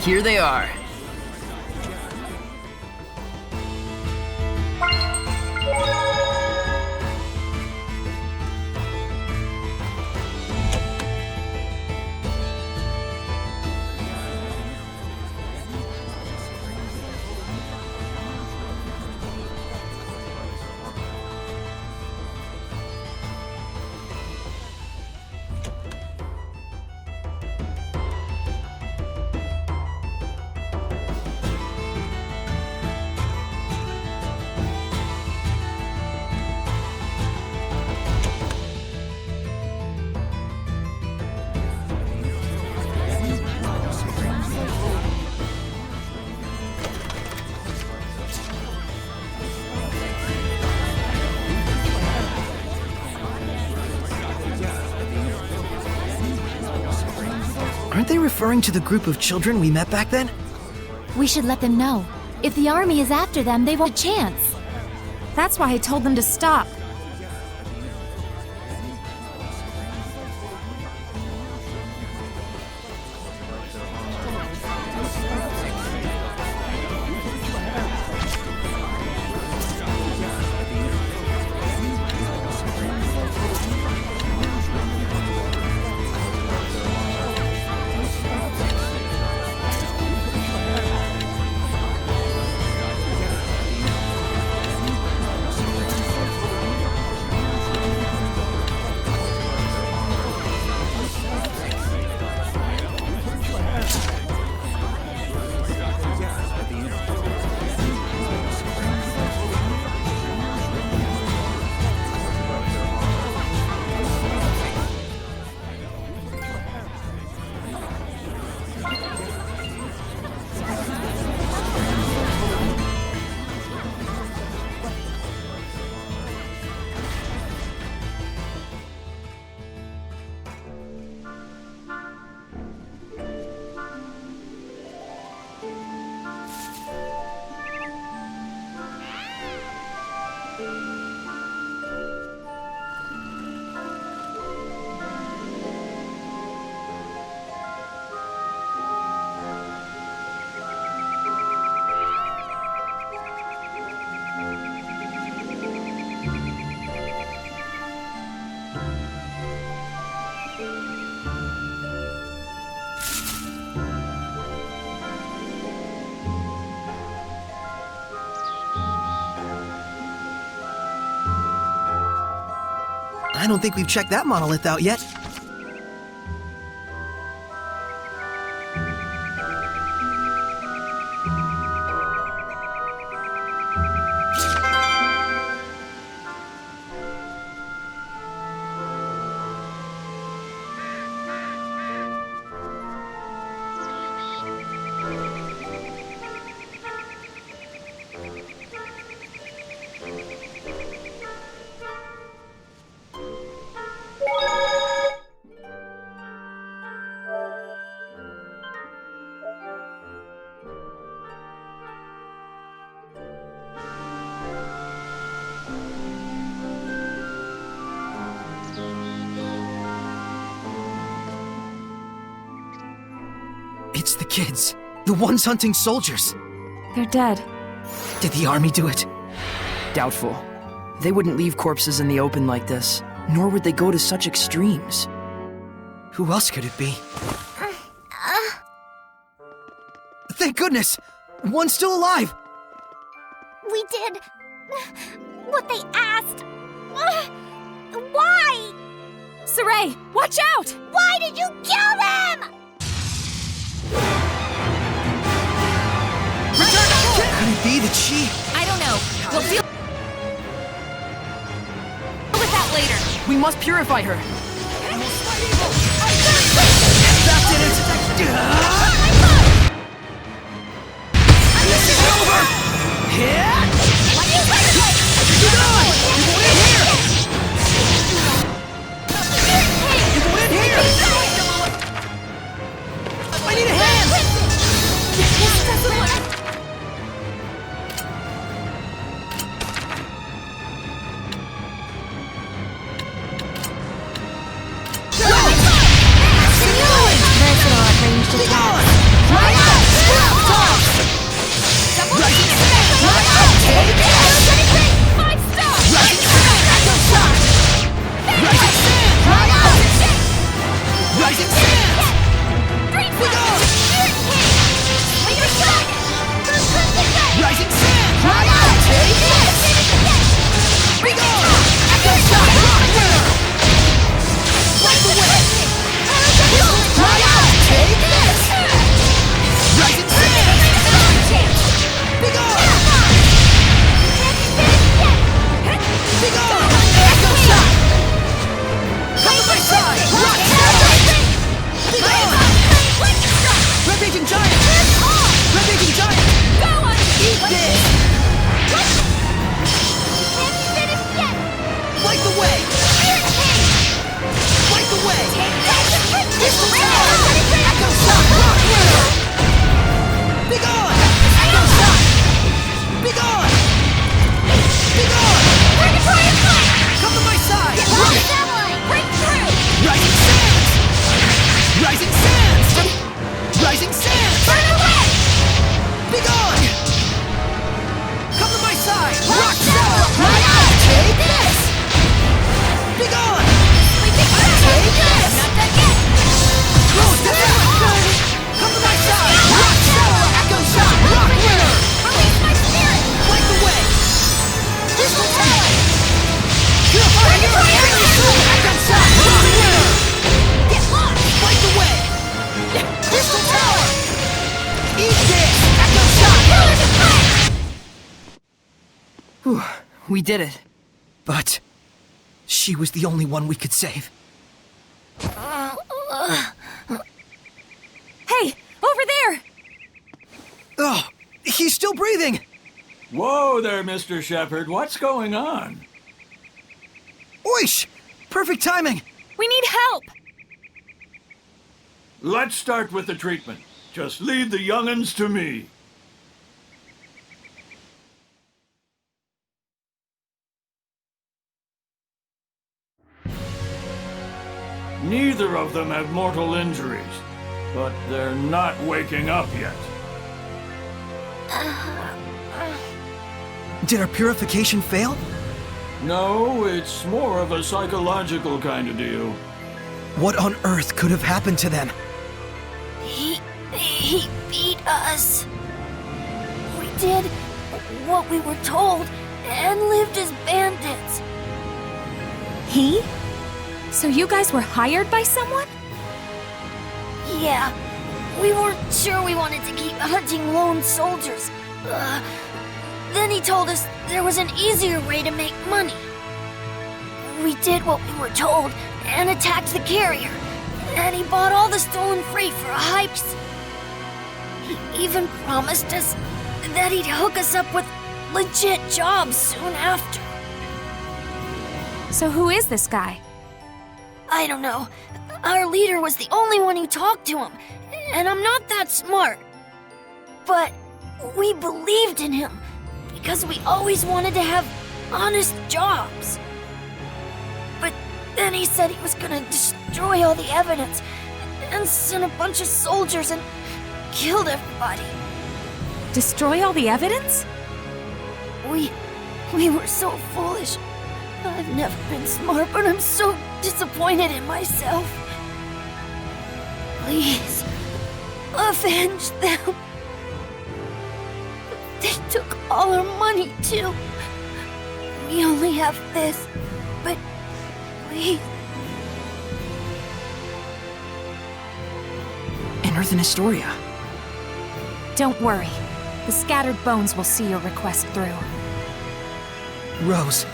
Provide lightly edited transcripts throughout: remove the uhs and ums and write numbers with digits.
Here they are. Aren't they referring to the group of children we met back then? We should let them know. If the army is after them, they won't have a chance. That's why I told them to stop. I don't think we've checked that monolith out yet. It's the kids. The ones hunting soldiers. They're dead. Did the army do it? Doubtful. They wouldn't leave corpses in the open like this, nor would they go to such extremes. Who else could it be? Thank goodness! One's still alive! We did what they asked. Why? Saray, watch out! Why did you kill them? Could it be that she... I don't know. We'll deal with that later. We must purify her. That did it! This is over! Get on! You won't in here! You won't in here! I need a hand! This doesn't work. Versatile at ranged attacks. We did it. But she was the only one we could save. Hey, over there! Oh, he's still breathing! Whoa there, Mr. Shepard. What's going on? Oish! Perfect timing! We need help! Let's start with the treatment. Just leave the young'uns to me. Neither of them have mortal injuries, but they're not waking up yet. Did our purification fail? No, it's more of a psychological kind of deal. What on earth could have happened to them? He beat us. We did what we were told and lived as bandits. He? So you guys were hired by someone? Yeah, we weren't sure we wanted to keep hunting lone soldiers. Then he told us there was an easier way to make money. We did what we were told and attacked the carrier. And he bought all the stolen freight for a high price. He even promised us that he'd hook us up with legit jobs soon after. So who is this guy? I don't know. Our leader was the only one who talked to him, and I'm not that smart. But we believed in him because we always wanted to have honest jobs. But then he said he was gonna destroy all the evidence and send a bunch of soldiers and killed everybody. Destroy all the evidence? We were so foolish. I've never been smart, but I'm so disappointed in myself. Please, avenge them. They took all our money, too. We only have this, but please. And Earth and Historia. Don't worry. The scattered bones will see your request through. Rose.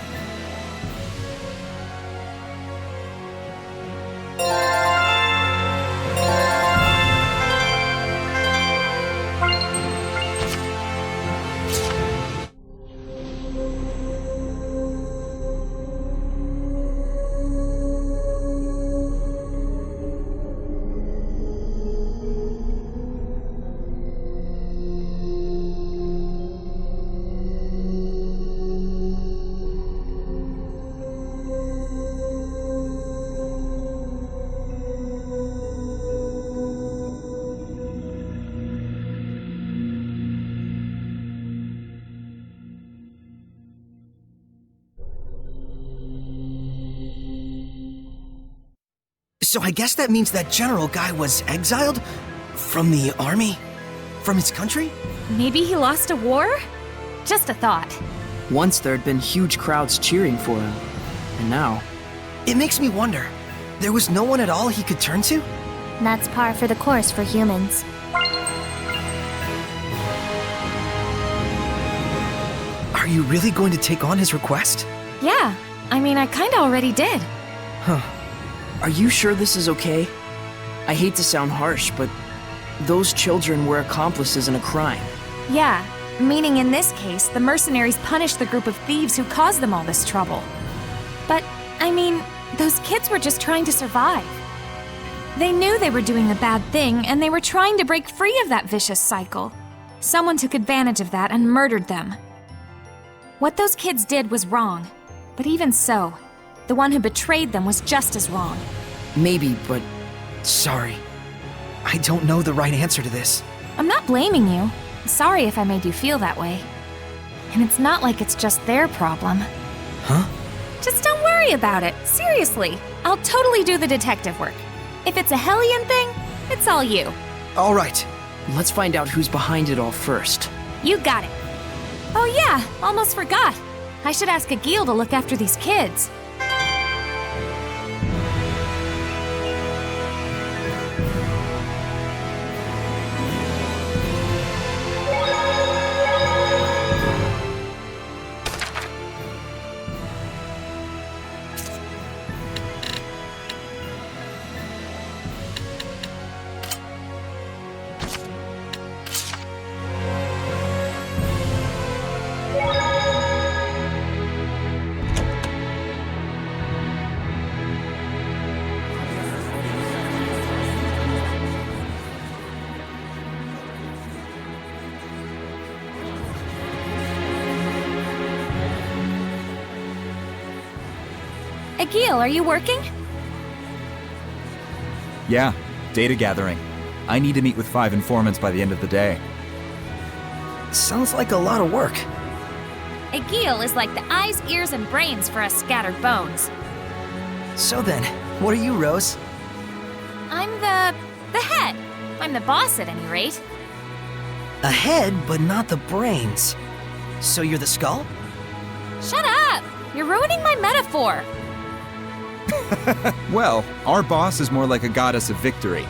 So I guess that means that general guy was exiled? From the army? From his country? Maybe he lost a war? Just a thought. Once there had been huge crowds cheering for him. And now... It makes me wonder, there was no one at all he could turn to? That's par for the course for humans. Are you really going to take on his request? Yeah, I mean, I kinda already did. Are you sure this is okay? I hate to sound harsh, but those children were accomplices in a crime. Yeah, meaning in this case, the mercenaries punished the group of thieves who caused them all this trouble. But, I mean, those kids were just trying to survive. They knew they were doing a bad thing, and they were trying to break free of that vicious cycle. Someone took advantage of that and murdered them. What those kids did was wrong, but even so, the one who betrayed them was just as wrong. Maybe, but Sorry. I don't know the right answer to this. I'm not blaming you. Sorry if I made you feel that way. And it's not like it's just their problem. Huh? Just don't worry about it. Seriously, I'll totally do the detective work. If it's a Hellion thing, it's all you. All right. let's find out who's behind it all first. You got it. Oh yeah, almost forgot. I should ask Agil to look after these kids. Agil, are you working? Yeah, data gathering. I need to meet with 5 informants by the end of the day. Sounds like a lot of work. Agil is like the eyes, ears, and brains for us scattered bones. So then, what are you, Rose? I'm the head. I'm the boss at any rate. A head, but not the brains. So you're the skull? Shut up! You're ruining my metaphor. Well, our boss is more like a goddess of victory.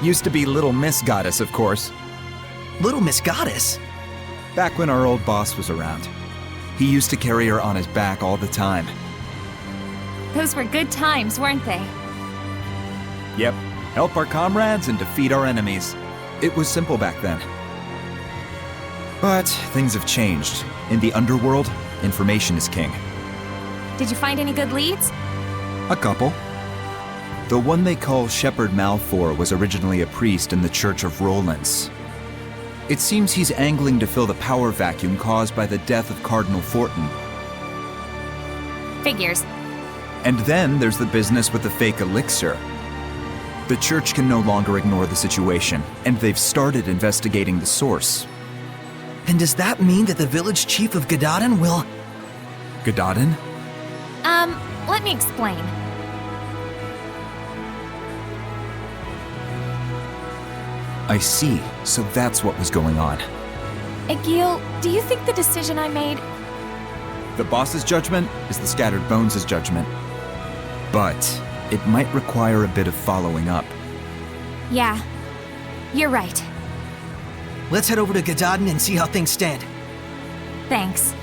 Used to be Little Miss Goddess, of course. Little Miss Goddess? Back when our old boss was around. He used to carry her on his back all the time. Those were good times, weren't they? Yep, help our comrades and defeat our enemies. It was simple back then. But things have changed. In the underworld, information is king. Did you find any good leads? A couple. The one they call Shepherd Malfour was originally a priest in the Church of Rollins. It seems he's angling to fill the power vacuum caused by the death of Cardinal Fortin. Figures. And then there's the business with the fake elixir. The church can no longer ignore the situation, and they've started investigating the source. And does that mean that the village chief of Gadadin will... Gadadin? Let me explain. I see, so that's what was going on. Agil, do you think the decision I made... The boss's judgment is the Scattered Bones' judgment. But it might require a bit of following up. Yeah, you're right. Let's head over to Gadadin and see how things stand. Thanks.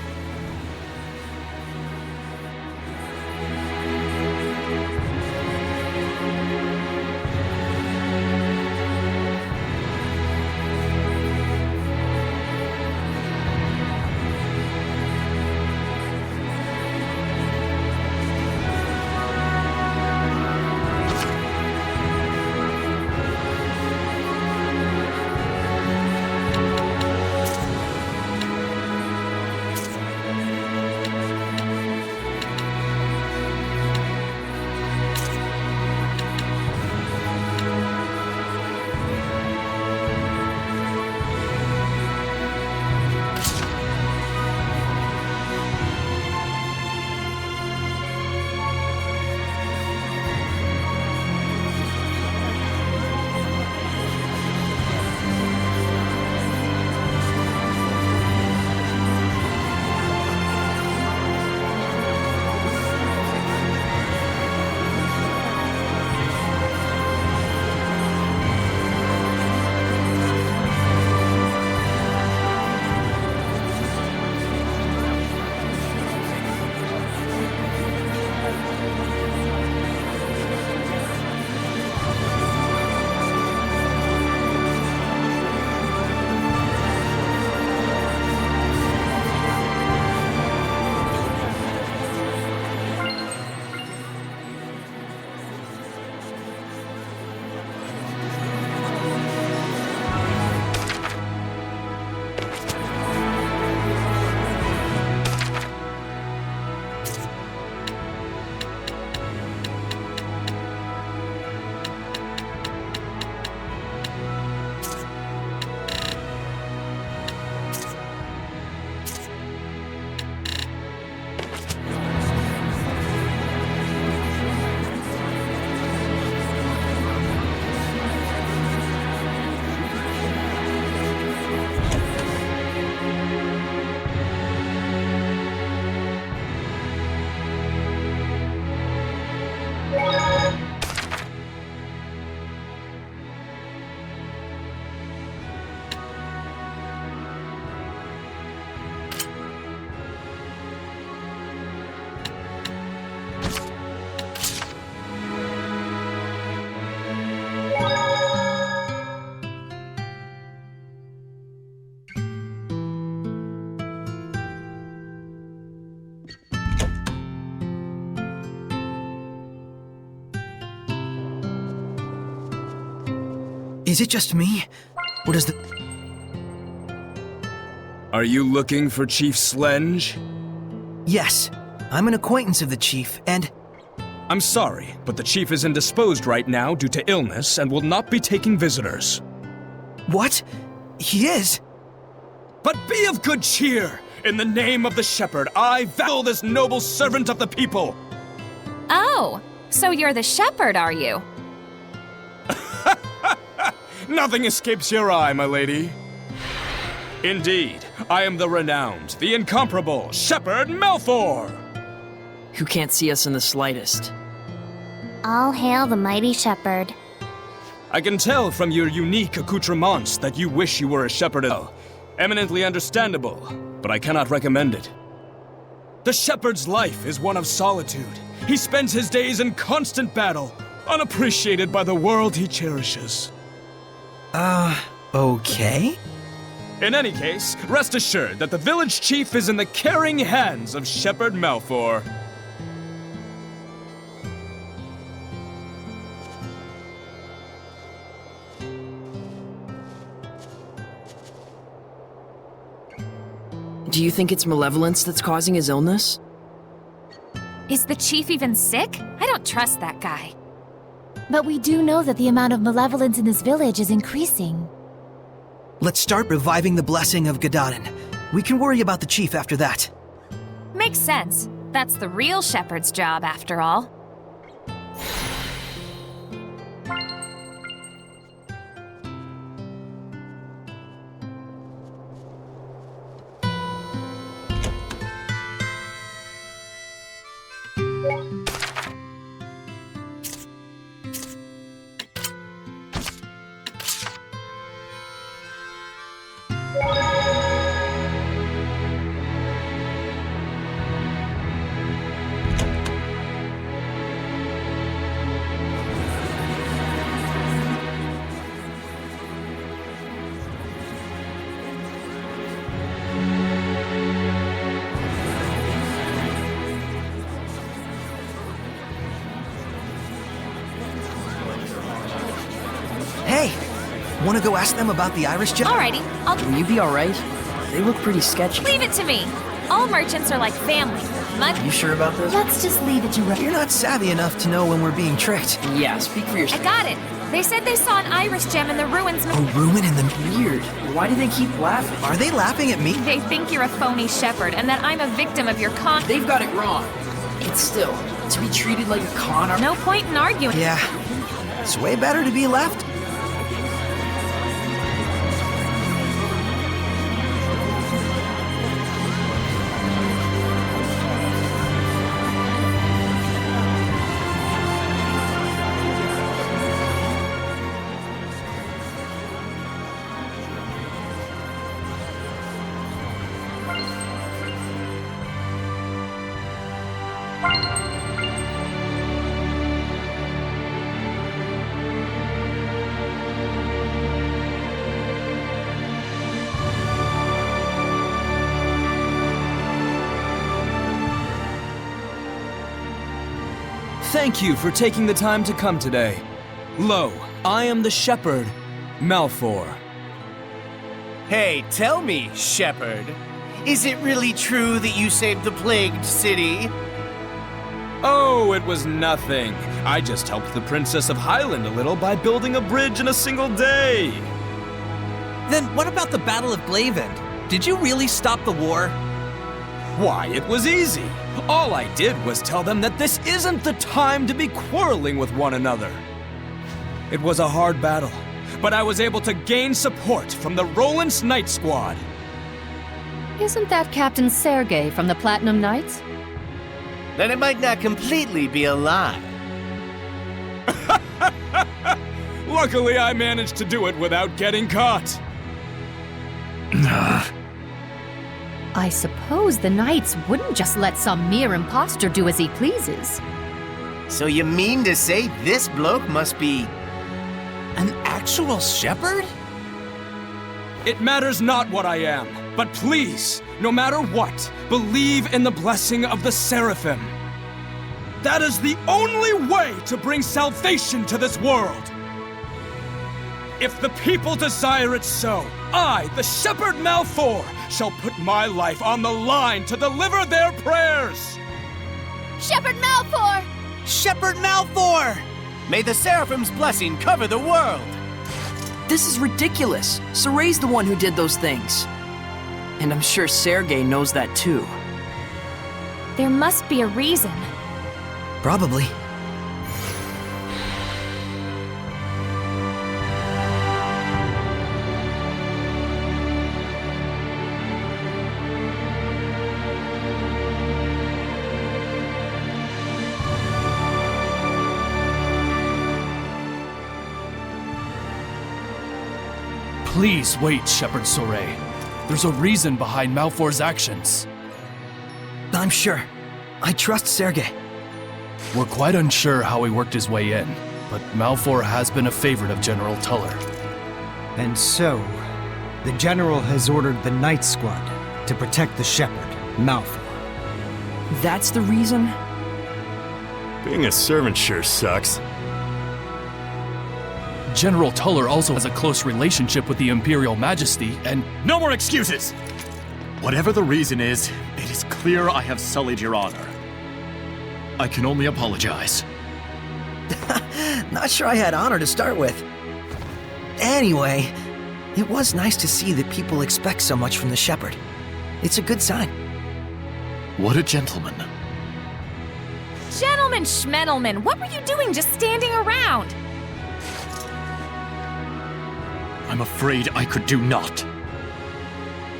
Is it just me? Or does the... Are you looking for Chief Slenge? Yes, I'm an acquaintance of the chief, and I'm sorry, but the chief is indisposed right now due to illness and will not be taking visitors. What? He is? But be of good cheer! In the name of the shepherd, I vow this noble servant of the people! Oh, so you're the shepherd, are you? Nothing escapes your eye, my lady. Indeed, I am the renowned, the incomparable Shepherd Malfour! Who can't see us in the slightest. All hail the mighty shepherd. I can tell from your unique accoutrements that you wish you were a shepherd. Eminently understandable, but I cannot recommend it. The shepherd's life is one of solitude. He spends his days in constant battle, unappreciated by the world he cherishes. Okay? In any case, rest assured that the village chief is in the caring hands of Shepherd Malfour. Do you think it's malevolence that's causing his illness? Is the chief even sick? I don't trust that guy. But we do know that the amount of malevolence in this village is increasing. Let's start reviving the blessing of Gadarin. We can worry about the chief after that. Makes sense. That's the real shepherd's job, after all. Hey! Wanna go ask them about the Irish jet? Alrighty, Will you be alright? They look pretty sketchy. leave it to me. All merchants are like family. You sure about this? Let's just leave it to You're not savvy enough to know when we're being tricked. Yeah, speak for I yourself. got it. They said they saw an Irish gem in the ruins. A ruin in the... Weird. Why do they keep laughing? Are they laughing at me? They think you're a phony shepherd and that I'm a victim of your con. They've got it wrong. It's still, to be treated like a con artist. No point in arguing. Yeah. It's way better to be left. Thank you for taking the time to come today. Lo, I am the shepherd, Malfour. Hey, tell me, Shepherd, is it really true that you saved the plagued city? Oh, it was nothing. I just helped the Princess of Highland a little by building a bridge in a single day. Then what about the Battle of Glavend? Did you really stop the war? Why, it was easy. All I did was tell them that this isn't the time to be quarreling with one another. It was a hard battle, but I was able to gain support from the Roland's Knight Squad. Isn't that Captain Sergei from the Platinum Knights? Then it might not completely be a lie. Luckily, I managed to do it without getting caught. I suppose the Knights wouldn't just let some mere imposter do as he pleases. So you mean to say this bloke must be An actual shepherd? It matters not what I am, but please, no matter what, believe in the blessing of the Seraphim. That is the only way to bring salvation to this world. If the people desire it so, I, the Shepherd Malfour, shall put my life on the line to deliver their prayers. Shepherd Malfour! Shepherd Malfour! May the Seraphim's blessing cover the world! This is ridiculous. Soray's the one who did those things. And I'm sure Sergei knows that too. There must be a reason. Probably. Please wait, Shepherd Soray. There's a reason behind Malfour's actions. I'm sure. I trust Sergei. We're quite unsure how he worked his way in, but Malfour has been a favorite of General Tuller. And so, the General has ordered the Night Squad to protect the Shepherd, Malfour. That's the reason? Being a servant sure sucks. General Tuller also has a close relationship with the Imperial Majesty, and no more excuses! Whatever the reason is, it is clear I have sullied your honor. I can only apologize. Not sure I had honor to start with. Anyway, it was nice to see that people expect so much from the Shepherd. It's a good sign. What a gentleman. Gentleman Schmendelman, what were you doing just standing around? I'm afraid I could do naught.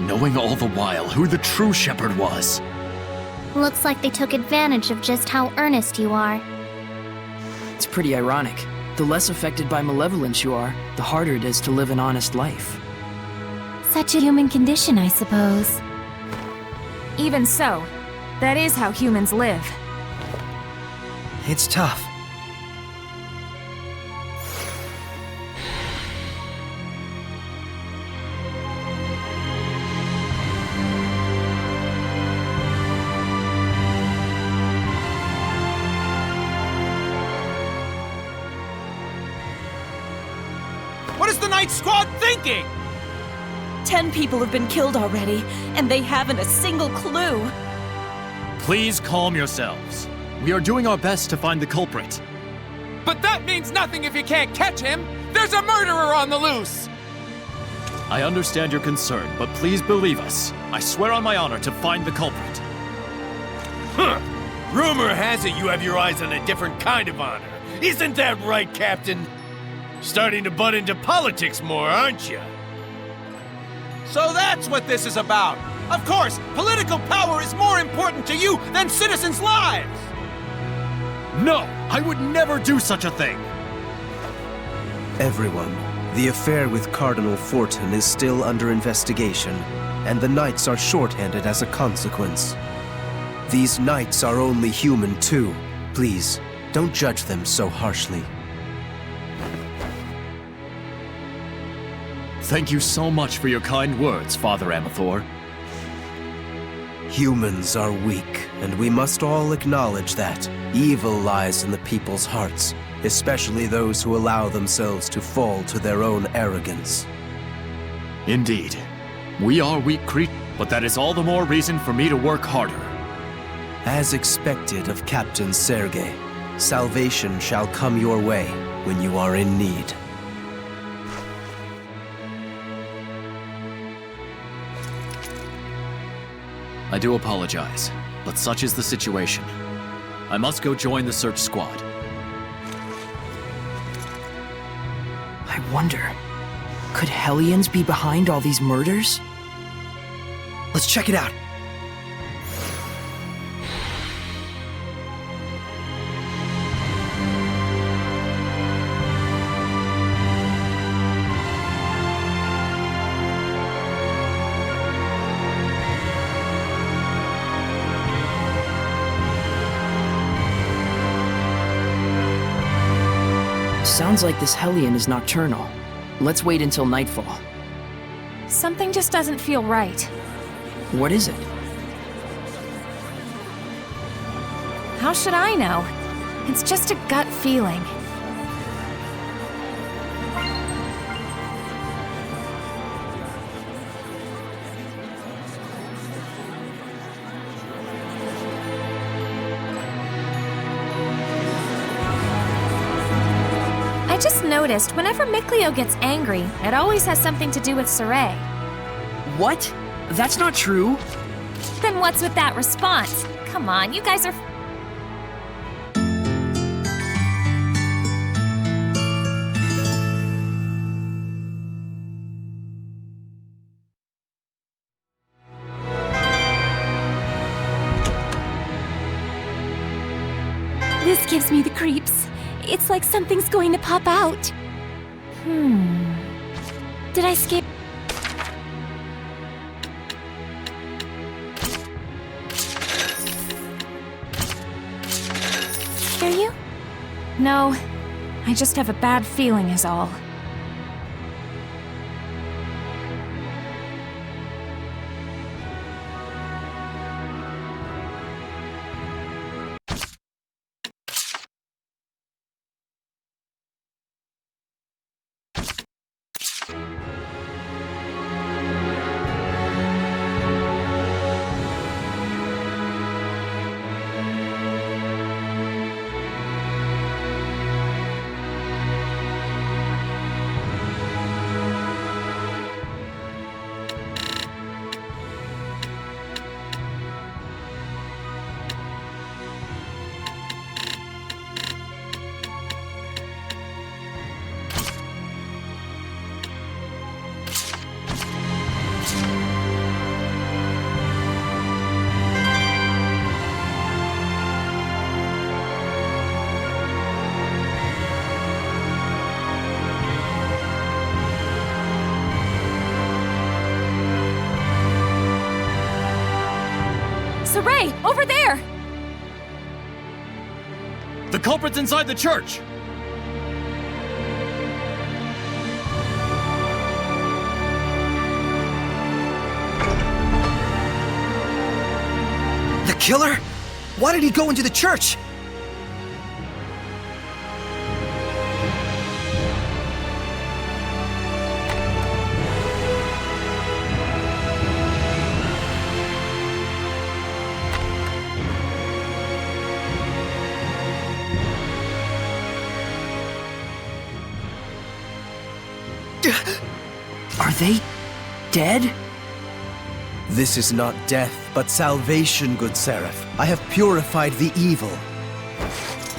Knowing all the while who the true Shepherd was. Looks like they took advantage of just how earnest you are. It's pretty ironic. The less affected by malevolence you are, the harder it is to live an honest life. Such a human condition, I suppose. Even so, that is how humans live. It's tough. What is the Night Squad thinking? 10 people have been killed already, and they haven't a single clue. Please calm yourselves. We are doing our best to find the culprit. But that means nothing if you can't catch him! There's a murderer on the loose! I understand your concern, but please believe us. I swear on my honor to find the culprit. Huh. Rumor has it you have your eyes on a different kind of honor. Isn't that right, Captain? Starting to butt into politics more, aren't you? So that's what this is about. Of course, political power is more important to you than citizens' lives. No, I would never do such a thing. Everyone, the affair with Cardinal Fortin is still under investigation, and the Knights are shorthanded as a consequence. These Knights are only human too. Please, don't judge them so harshly. Thank you so much for your kind words, Father Amathor. Humans are weak, and we must all acknowledge that. Evil lies in the people's hearts, especially those who allow themselves to fall to their own arrogance. Indeed. We are weak creatures, but that is all the more reason for me to work harder. As expected of Captain Sergei, salvation shall come your way when you are in need. I do apologize, but such is the situation. I must go join the search squad. I wonder, could Hellions be behind all these murders? Let's check it out. Sounds like this Hellion is nocturnal. Let's wait until nightfall. Something just doesn't feel right. What is it? How should I know? It's just a gut feeling. I just noticed whenever Mikleo gets angry, it always has something to do with Saray. What? That's not true. Then what's with that response? Come on, you guys are... This gives me the creeps. It's like something's going to pop out. Did I skip? Scare you? No, I just have a bad feeling is all. Saray, over there! The culprit's inside the church! The killer? Why did he go into the church? Are they dead? This is not death, but salvation, good Seraph. I have purified the evil.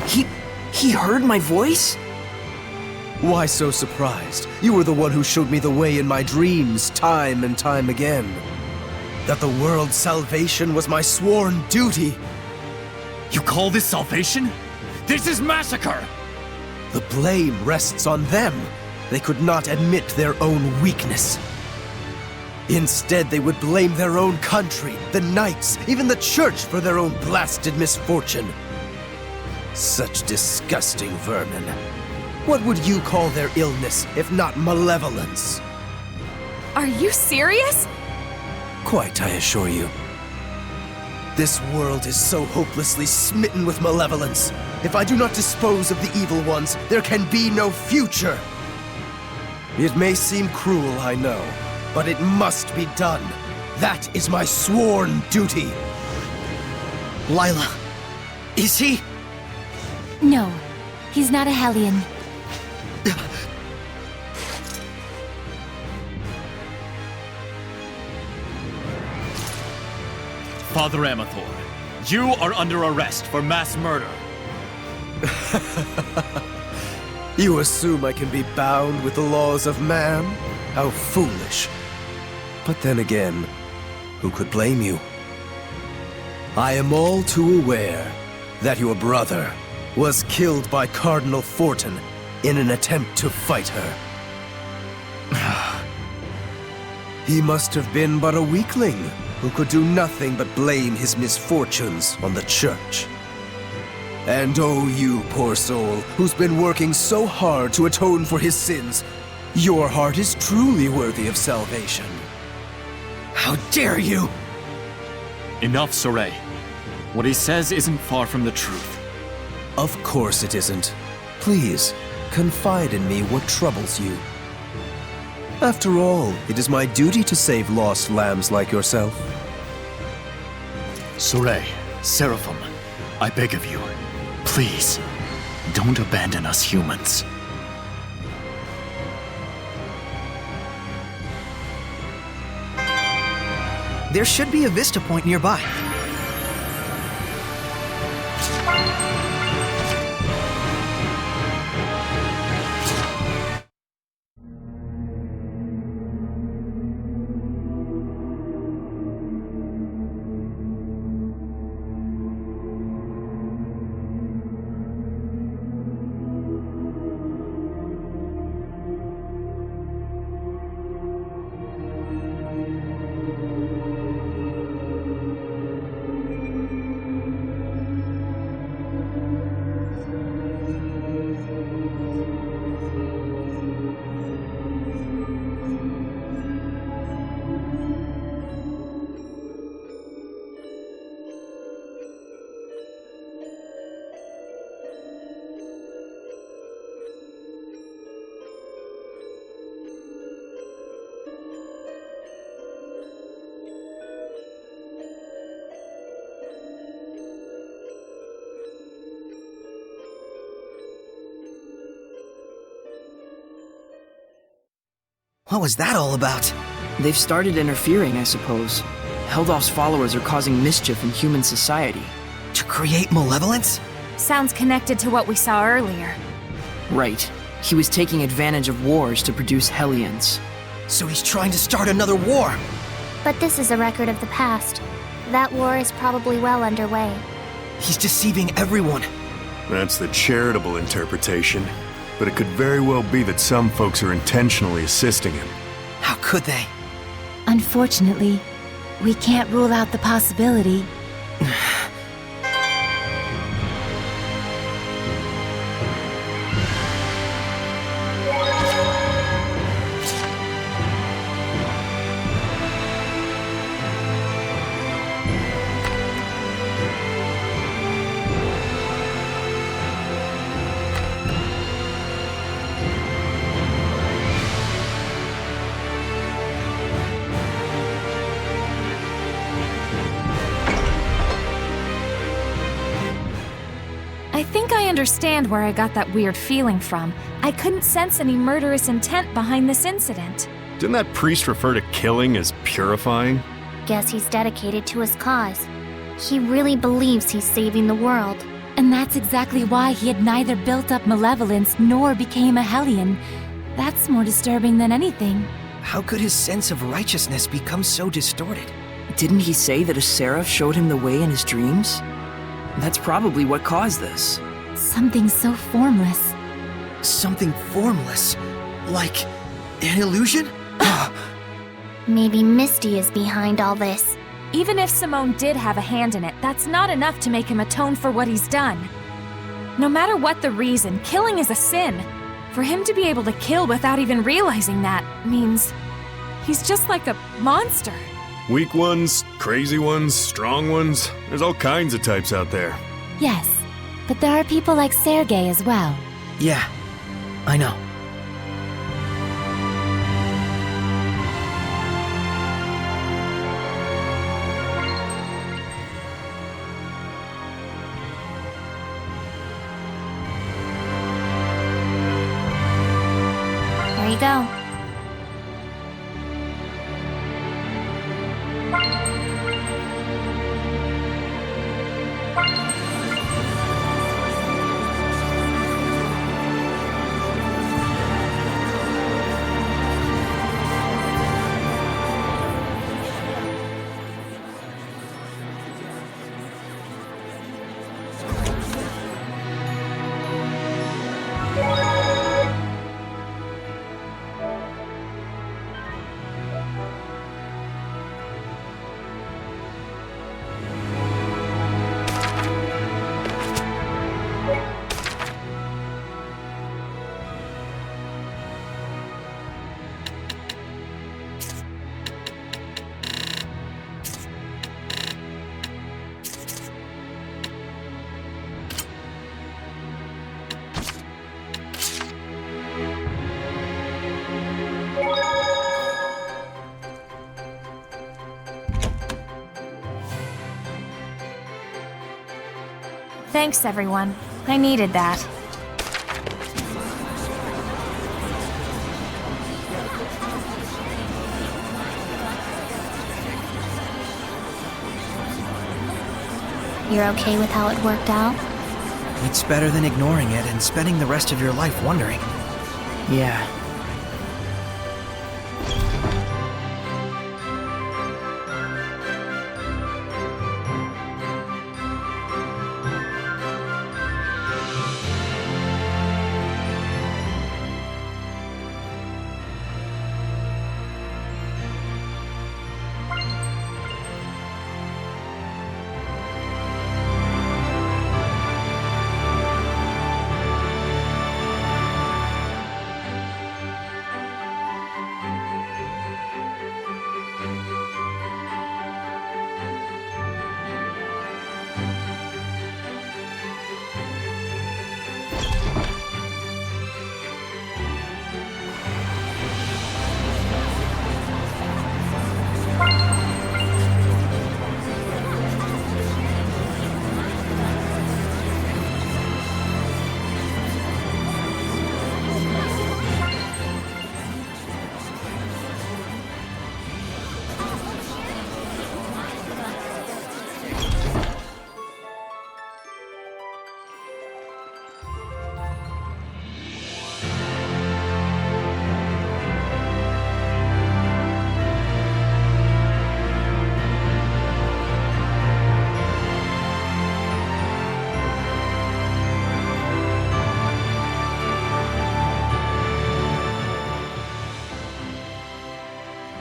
He heard my voice? Why so surprised? You were the one who showed me the way in my dreams, time and time again. That the world's salvation was my sworn duty. You call this salvation? This is massacre! The blame rests on them. They could not admit their own weakness. Instead, they would blame their own country, the knights, even the church for their own blasted misfortune. Such disgusting vermin. What would you call their illness, if not malevolence? Are you serious? Quite, I assure you. This world is so hopelessly smitten with malevolence. If I do not dispose of the evil ones, there can be no future. It may seem cruel, I know, but it must be done. That is my sworn duty. Lila, is he? No, he's not a Hellion. Father Amathor, you are under arrest for mass murder. You assume I can be bound with the laws of man? How foolish. But then again, who could blame you? I am all too aware that your brother was killed by Cardinal Fortin in an attempt to fight her. He must have been but a weakling who could do nothing but blame his misfortunes on the church. And oh, you poor soul, who's been working so hard to atone for his sins, your heart is truly worthy of salvation. How dare you! Enough, Saray. What he says isn't far from the truth. Of course it isn't. Please, confide in me what troubles you. After all, it is my duty to save lost lambs like yourself. Saray, Seraphim, I beg of you, please, don't abandon us humans. There should be a vista point nearby. What was that all about? They've started interfering, I suppose. Heldolf's followers are causing mischief in human society. To create malevolence? Sounds connected to what we saw earlier. Right. He was taking advantage of wars to produce Hellions. So he's trying to start another war! But this is a record of the past. That war is probably well underway. He's deceiving everyone. That's the charitable interpretation. But it could very well be that some folks are intentionally assisting him. How could they? Unfortunately, we can't rule out the possibility. I think I understand where I got that weird feeling from. I couldn't sense any murderous intent behind this incident. Didn't that priest refer to killing as purifying? Guess he's dedicated to his cause. He really believes he's saving the world. And that's exactly why he had neither built up malevolence nor became a Hellion. That's more disturbing than anything. How could his sense of righteousness become so distorted? Didn't he say that a seraph showed him the way in his dreams? That's probably what caused this. Something so formless. Something formless? Like an illusion? Maybe Misty is behind all this. Even if Simone did have a hand in it, that's not enough to make him atone for what he's done. No matter what the reason, killing is a sin. For him to be able to kill without even realizing that means he's just like a monster. Weak ones, crazy ones, strong ones. There's all kinds of types out there. Yes, but there are people like Sergei as well. Yeah, I know. There you go. Thanks, everyone. I needed that. You're okay with how it worked out? It's better than ignoring it and spending the rest of your life wondering. Yeah.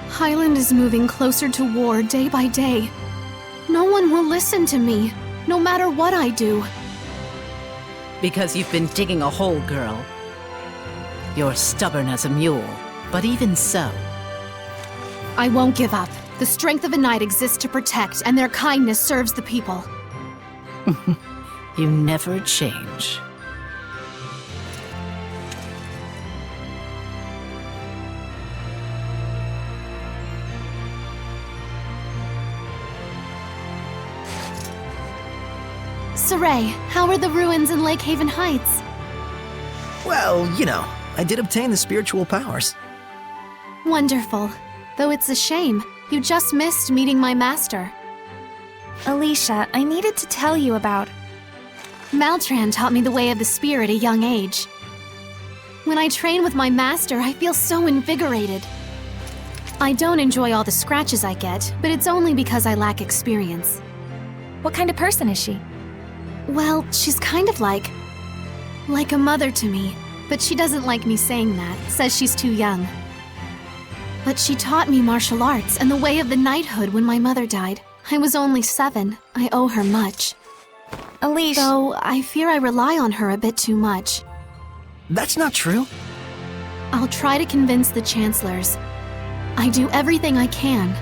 Highland is moving closer to war day by day. No one will listen to me, no matter what I do. Because you've been digging a hole, girl. You're stubborn as a mule, but even so. I won't give up. The strength of a knight exists to protect, and their kindness serves the people. You never change. Saray, how are the ruins in Lake Haven Heights? Well, you know, I did obtain the spiritual powers. Wonderful. Though it's a shame, you just missed meeting my master. Alicia, I needed to tell you about... Maltran taught me the way of the spear at a young age. When I train with my master, I feel so invigorated. I don't enjoy all the scratches I get, but it's only because I lack experience. What kind of person is she? Well, she's kind of like a mother to me, but she doesn't like me saying that, says she's too young. But she taught me martial arts and the way of the knighthood when my mother died. I was only 7. I owe her much. Alicia... Though I fear I rely on her a bit too much. That's not true. I'll try to convince the chancellors. I do everything I can.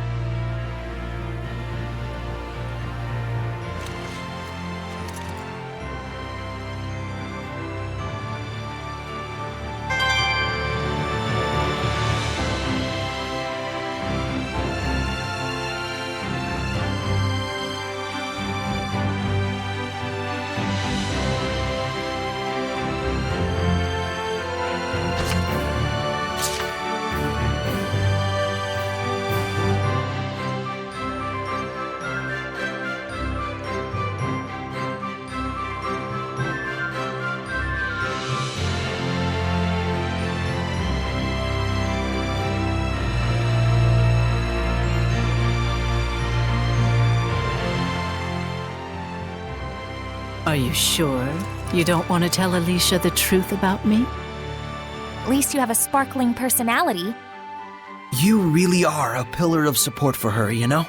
Are you sure you don't want to tell Alicia the truth about me? At least you have a sparkling personality. You really are a pillar of support for her, you know?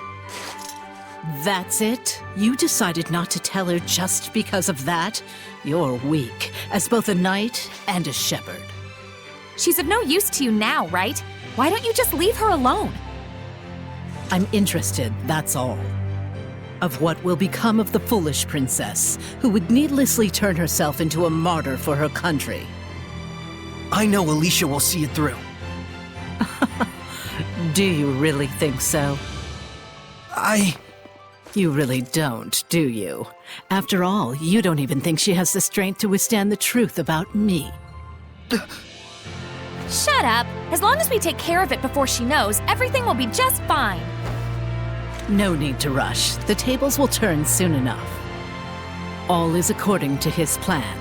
That's it? You decided not to tell her just because of that? You're weak, as both a knight and a shepherd. She's of no use to you now, right? Why don't you just leave her alone? I'm interested, that's all. Of what will become of the foolish princess, who would needlessly turn herself into a martyr for her country. I know Alicia will see it through. Do you really think so? You really don't, do you? After all, you don't even think she has the strength to withstand the truth about me. Shut up! As long as we take care of it before she knows, everything will be just fine. No need to rush. The tables will turn soon enough. All is according to his plan.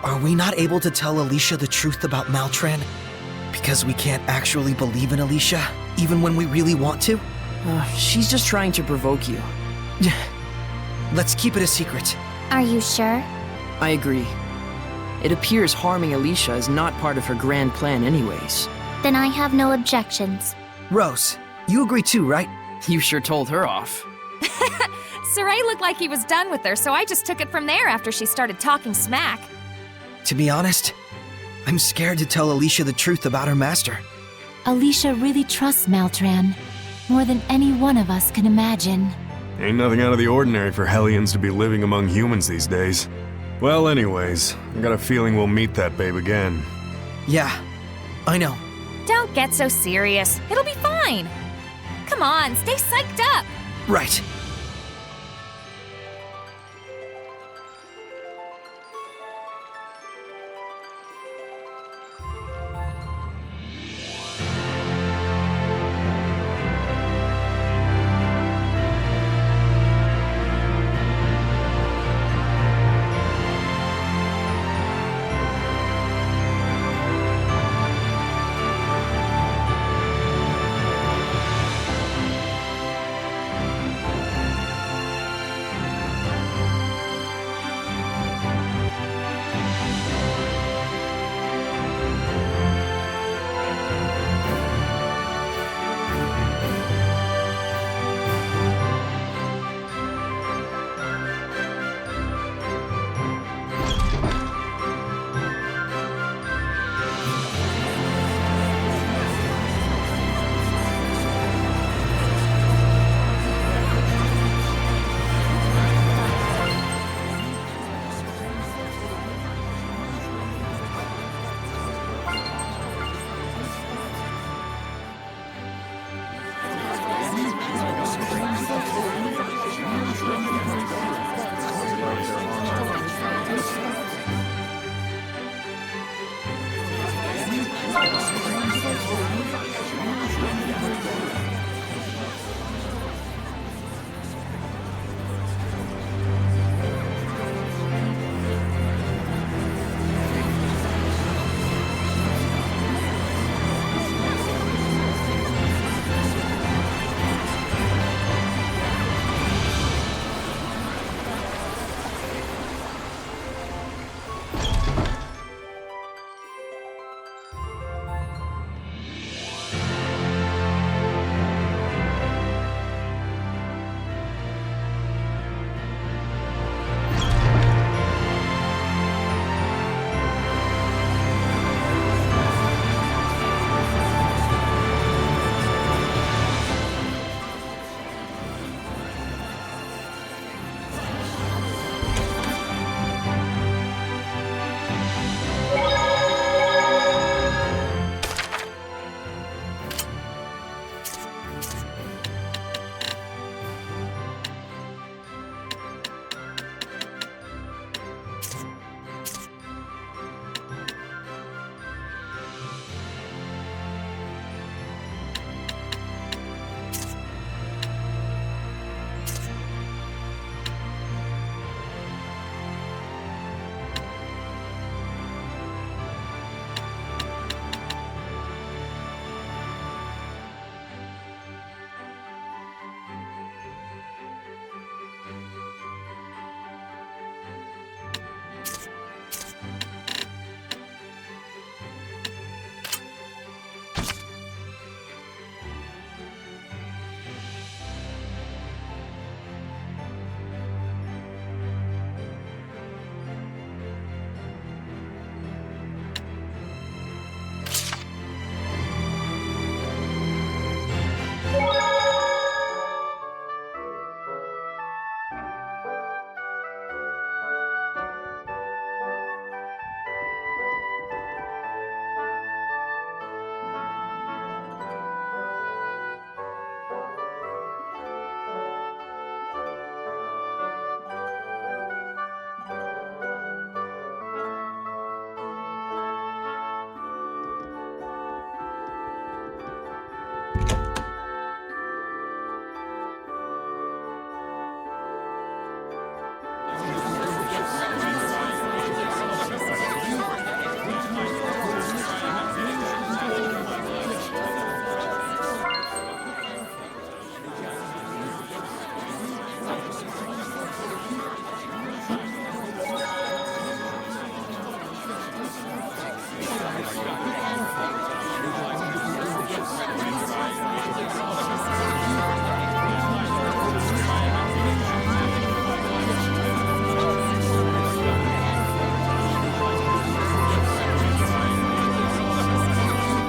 Are we not able to tell Alicia the truth about Maltran? Because we can't actually believe in Alicia, even when we really want to? She's just trying to provoke you. Let's keep it a secret. Are you sure? I agree. It appears harming Alicia is not part of her grand plan anyways. Then I have no objections. Rose, you agree too, right? You sure told her off. Saray looked like he was done with her, so I just took it from there after she started talking smack. To be honest, I'm scared to tell Alicia the truth about her master. Alicia really trusts Maltran, more than any one of us can imagine. Ain't nothing out of the ordinary for Hellions to be living among humans these days. Well, anyways, I got a feeling we'll meet that babe again. Yeah, I know. Don't get so serious. It'll be fine. Come on, stay psyched up. Right.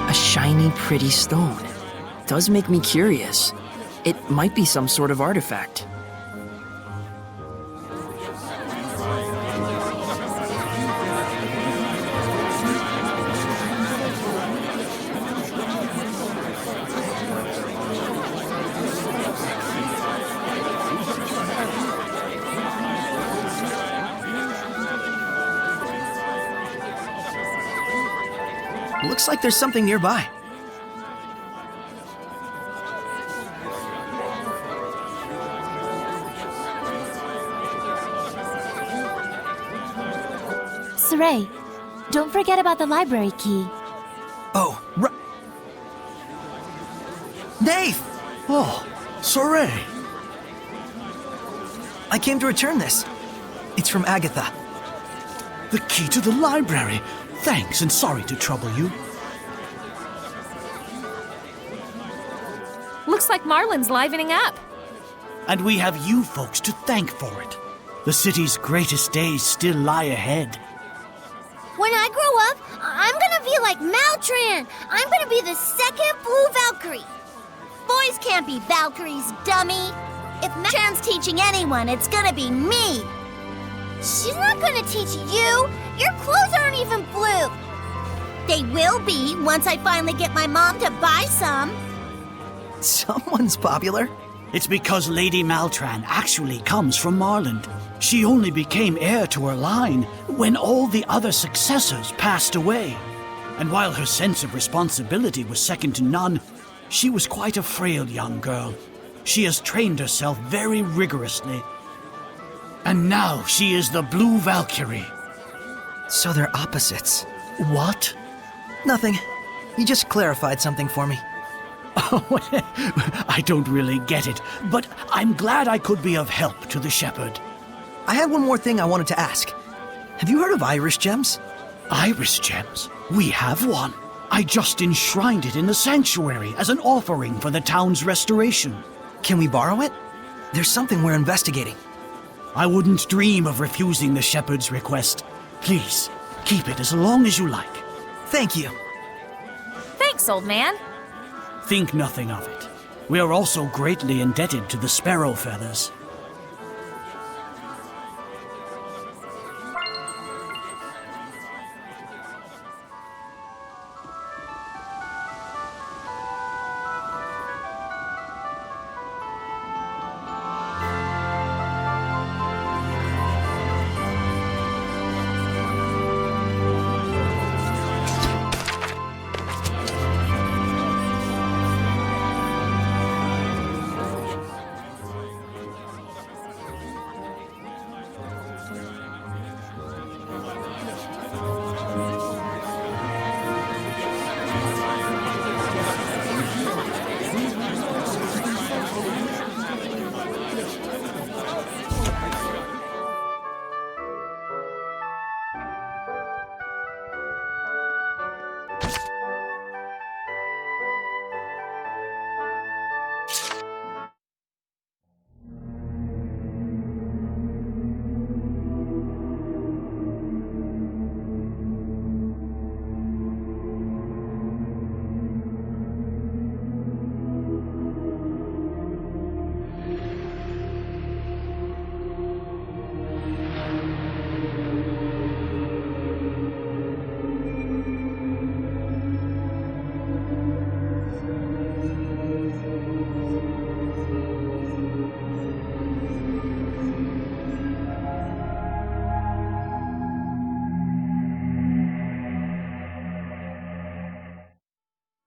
A shiny, pretty stone. Does make me curious. It might be some sort of artifact. Looks like there's something nearby. Saray, don't forget about the library key. Oh, right. Dave! Oh, Saray. I came to return this. It's from Agatha. The key to the library. Thanks, and sorry to trouble you. Looks like Marlin's livening up. And we have you folks to thank for it. The city's greatest days still lie ahead. When I grow up, I'm gonna be like Maltran. I'm gonna be the second Blue Valkyrie. Boys can't be Valkyries, dummy. If Maltran's teaching anyone, it's gonna be me. She's not gonna teach you. Your clothes aren't even blue. They will be once I finally get my mom to buy some. Someone's popular. It's because Lady Maltran actually comes from Marland. She only became heir to her line when all the other successors passed away. And while her sense of responsibility was second to none, she was quite a frail young girl. She has trained herself very rigorously. And now she is the Blue Valkyrie. So they're opposites. What? Nothing. You just clarified something for me. I don't really get it, but I'm glad I could be of help to the shepherd. I had one more thing I wanted to ask. Have you heard of Iris gems? Iris gems? We have one. I just enshrined it in the sanctuary as an offering for the town's restoration. Can we borrow it? There's something we're investigating. I wouldn't dream of refusing the shepherd's request. Please, keep it as long as you like. Thank you. Thanks, old man. Think nothing of it. We are also greatly indebted to the Sparrow Feathers.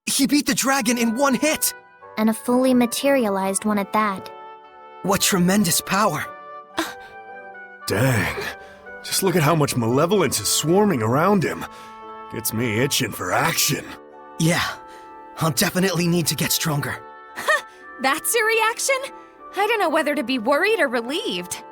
He beat the dragon in one hit! And a fully materialized one at that. What tremendous power! Dang. Just look at how much malevolence is swarming around him. Gets me itching for action. Yeah, I'll definitely need to get stronger. That's your reaction? I don't know whether to be worried or relieved.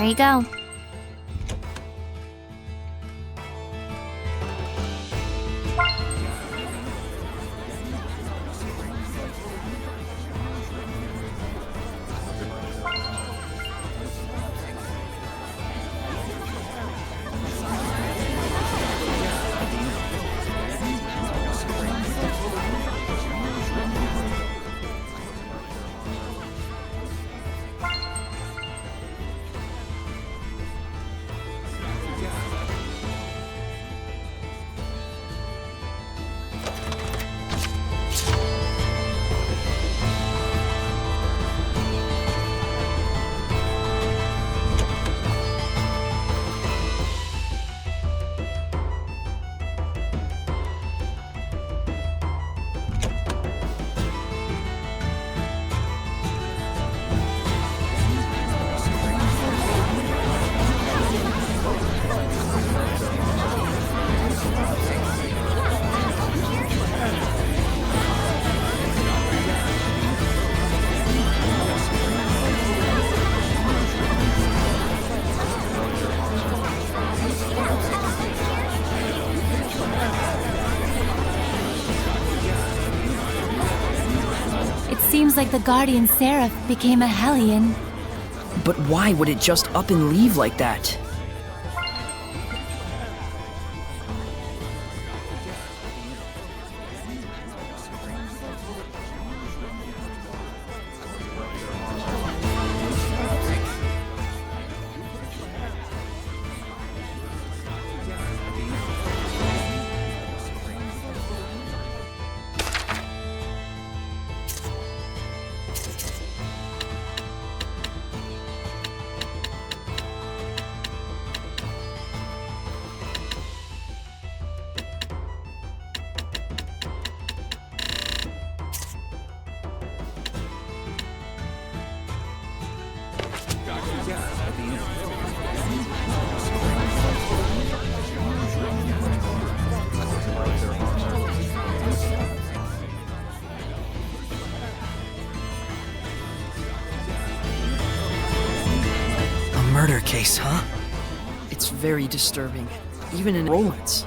you go. Seems like the Guardian Seraph became a Hellion. But why would it just up and leave like that? Murder case, huh? It's very disturbing, even in Roland's.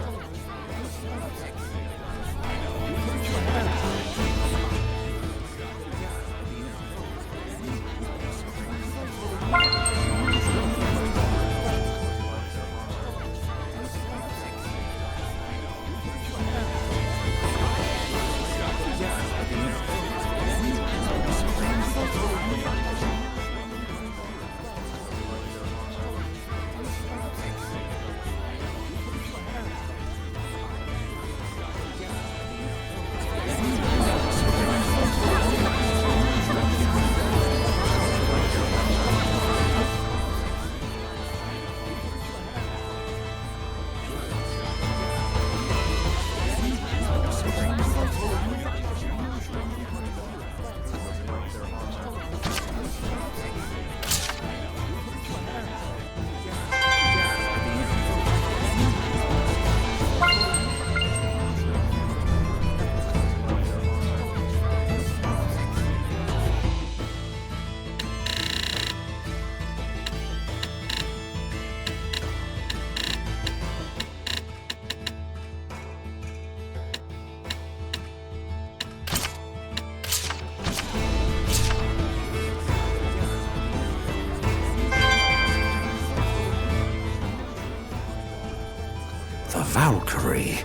The Valkyrie,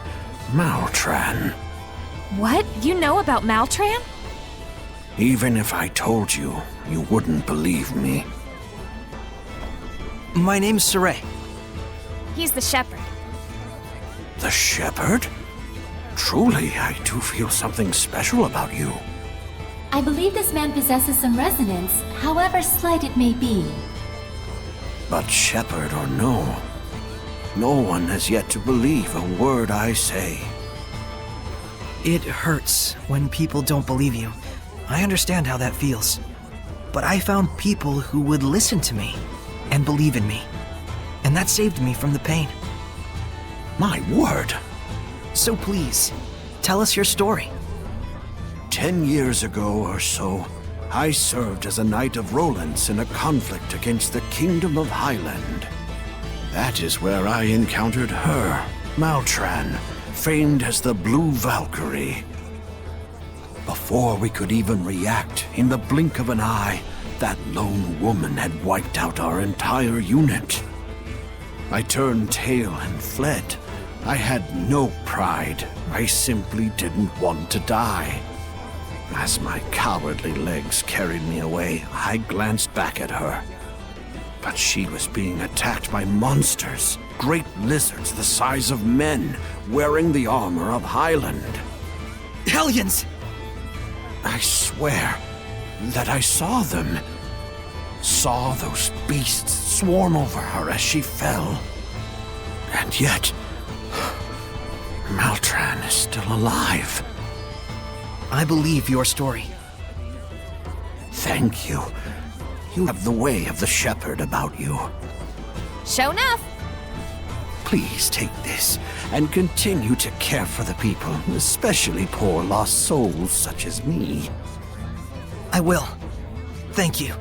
Maltran. What? You know about Maltran? Even if I told you, you wouldn't believe me. My name's Saray. He's the shepherd. The shepherd? Truly, I do feel something special about you. I believe this man possesses some resonance, however slight it may be. But shepherd or no, no one has yet to believe a word I say. It hurts when people don't believe you. I understand how that feels. But I found people who would listen to me and believe in me. And that saved me from the pain. My word! So please, tell us your story. 10 years ago or so, I served as a knight of Rollins in a conflict against the Kingdom of Highland. That is where I encountered her, Maltran, famed as the Blue Valkyrie. Before we could even react, in the blink of an eye, that lone woman had wiped out our entire unit. I turned tail and fled. I had no pride. I simply didn't want to die. As my cowardly legs carried me away, I glanced back at her. But she was being attacked by monsters, great lizards the size of men, wearing the armor of Highland. Hellions! I swear that I saw them. Saw those beasts swarm over her as she fell. And yet, Maltran is still alive. I believe your story. Thank you. You have the way of the shepherd about you. Show enough. Please take this and continue to care for the people, especially poor lost souls such as me. I will. Thank you.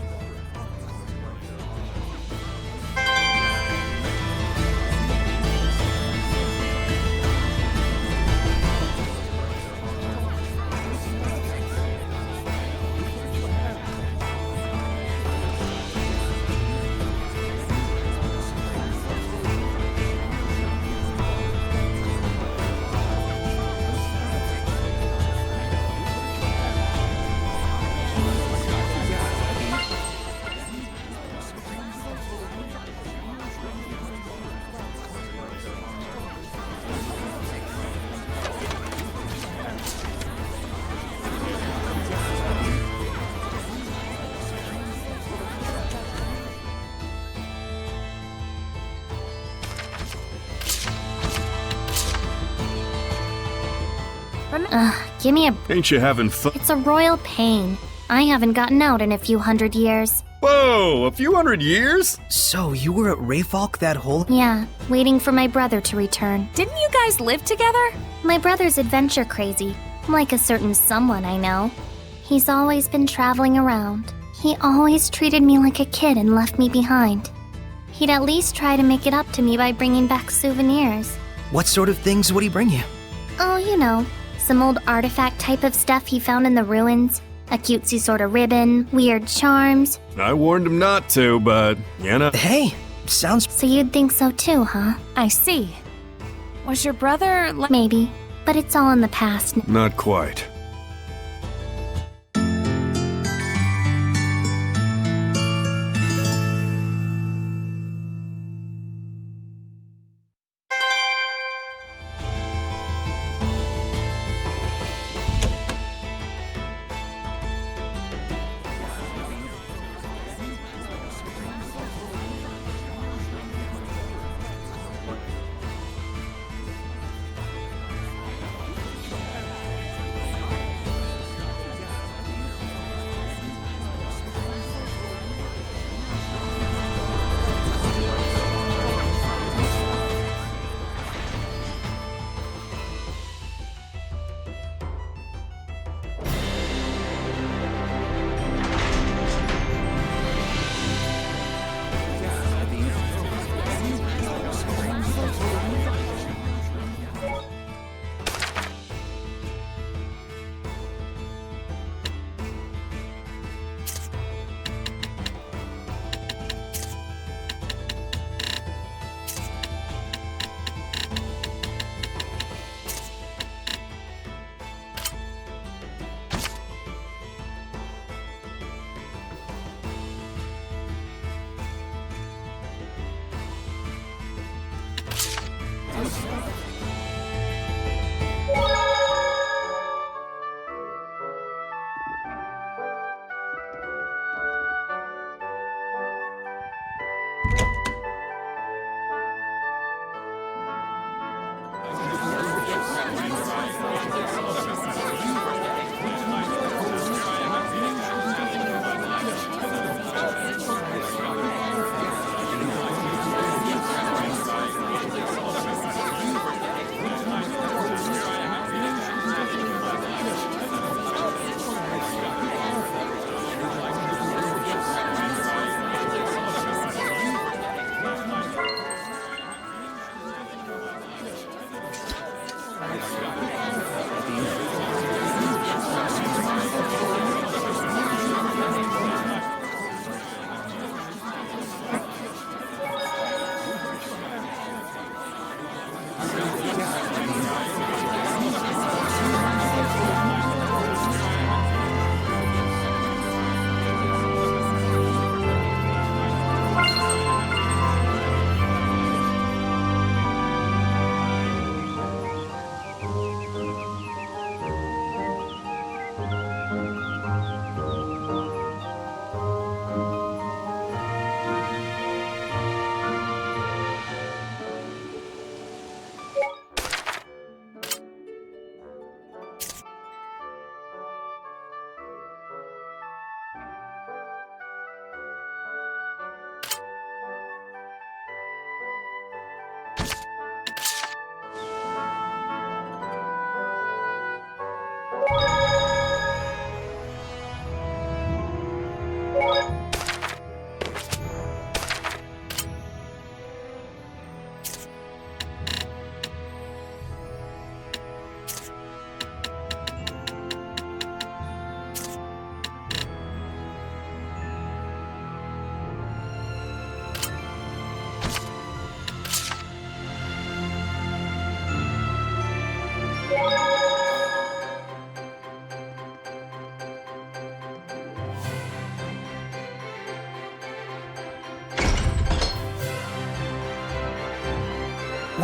Give me a... Ain't you having fun? It's a royal pain. I haven't gotten out in a few hundred years. Whoa, a few hundred years? So you were at Rayfalk that whole... Yeah, waiting for my brother to return. Didn't you guys live together? My brother's adventure crazy, like a certain someone I know. He's always been traveling around. He always treated me like a kid and left me behind. He'd at least try to make it up to me by bringing back souvenirs. What sort of things would he bring you? Oh, you know, some old artifact type of stuff he found in the ruins. A cutesy sort of ribbon, weird charms. I warned him not to, but, you know. Hey, sounds... So you'd think so too, huh? I see. Was your brother... Maybe, but it's all in the past. Not quite.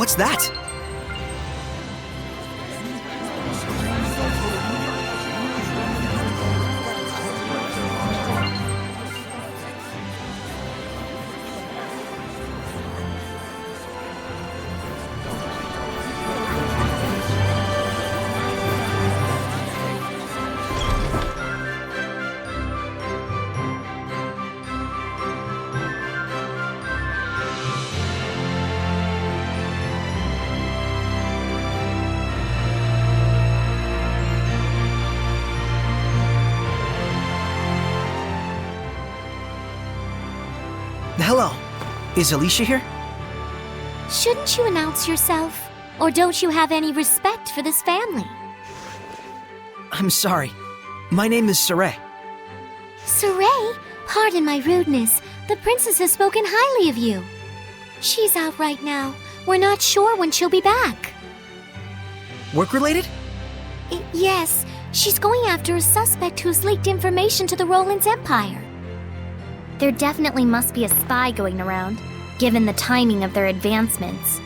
What's that? Hello. Is Alicia here? Shouldn't you announce yourself? Or don't you have any respect for this family? I'm sorry. My name is Saray. Saray? Pardon my rudeness. The princess has spoken highly of you. She's out right now. We're not sure when she'll be back. Work-related? Yes. She's going after a suspect who's leaked information to the Roland's Empire. There definitely must be a spy going around, given the timing of their advancements.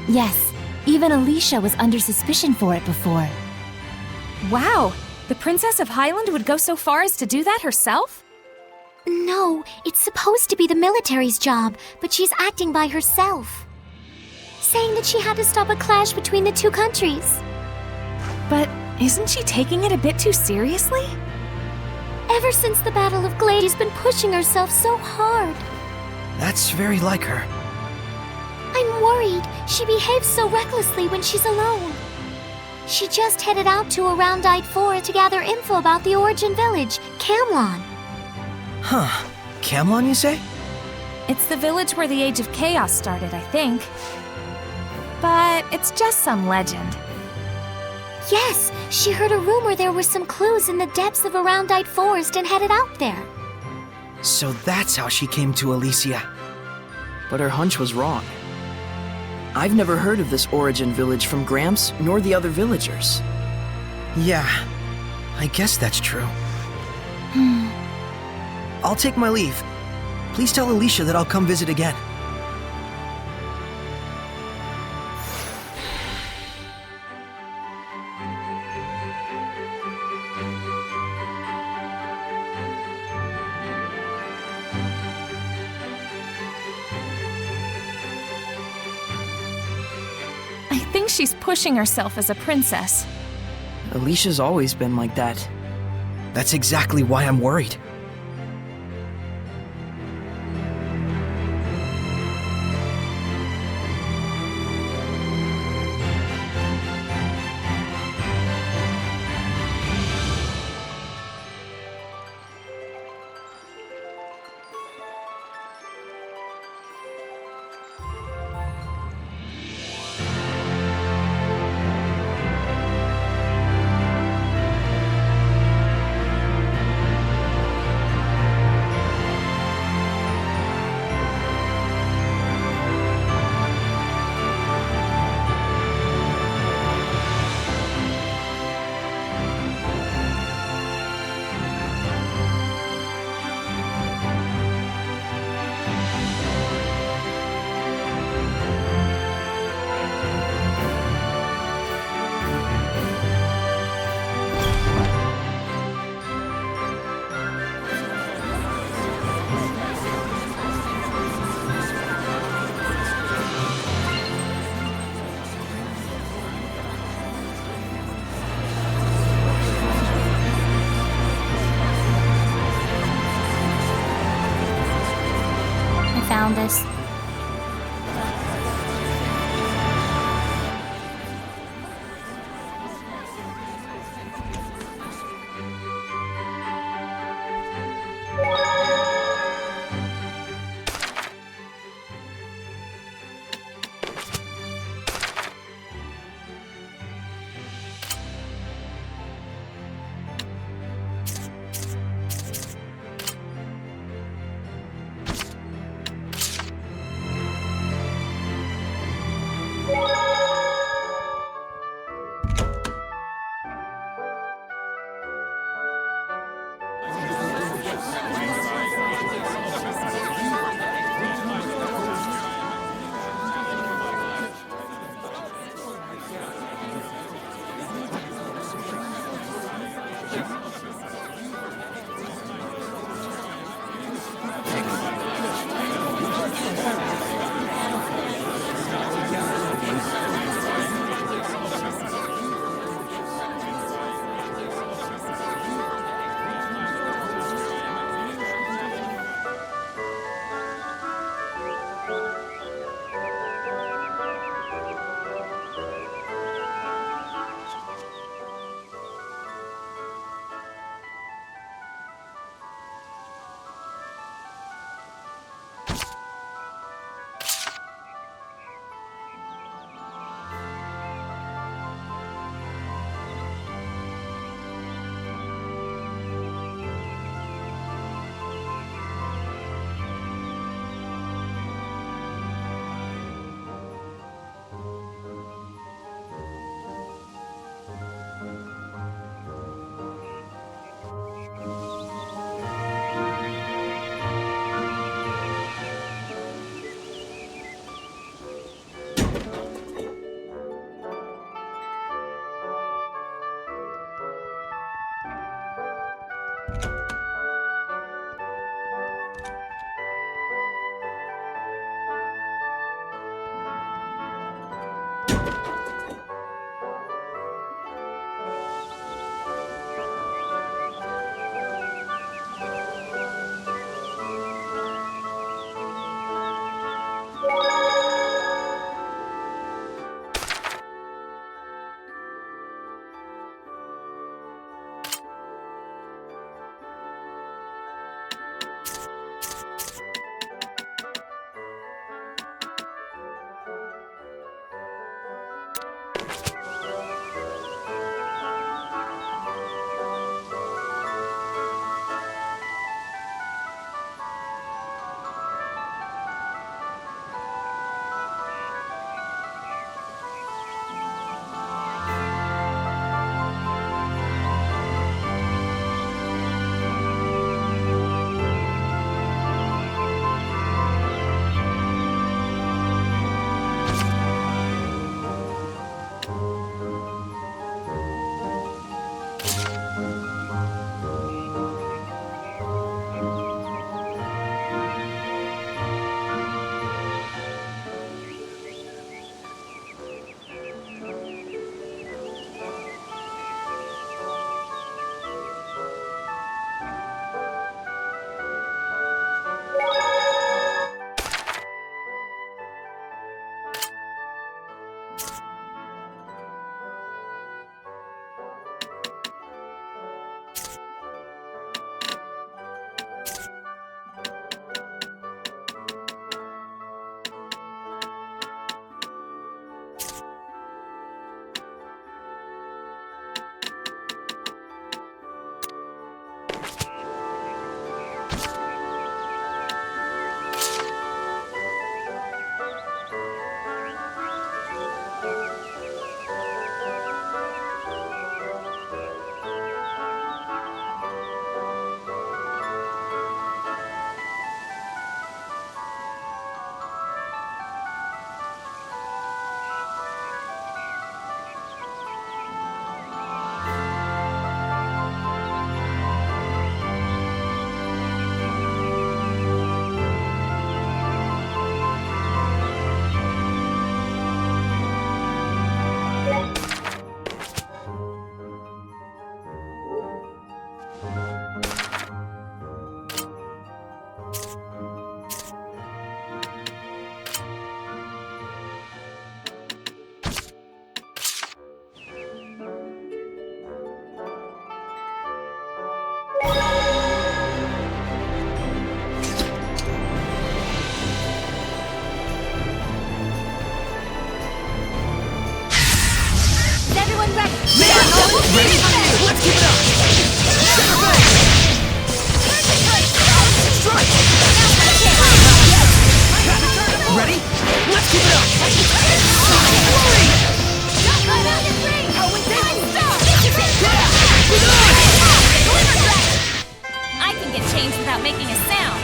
Yes, even Alicia was under suspicion for it before. Wow, the Princess of Highland would go so far as to do that herself? No, it's supposed to be the military's job, but she's acting by herself. Saying that she had to stop a clash between the two countries. But isn't she taking it a bit too seriously? Ever since the Battle of Glade, she's been pushing herself so hard. That's very like her. I'm worried. She behaves so recklessly when she's alone. She just headed out to Around-Eyed 4 to gather info about the origin village, Camlon. Huh. Camlon, you say? It's the village where the Age of Chaos started, I think. But it's just some legend. Yes, she heard a rumor there were some clues in the depths of Around-Eyed Forest and headed out there. So that's how she came to Alicia. But her hunch was wrong. I've never heard of this origin village from Gramps nor the other villagers. Yeah, I guess that's true. I'll take my leave. Please tell Alicia that I'll come visit again. I think she's pushing herself as a princess. Alicia's always been like that. That's exactly why I'm worried. Let's keep it up! Center face! Strike! Ready? Let's keep it up! Glory! I can get changed without making a sound.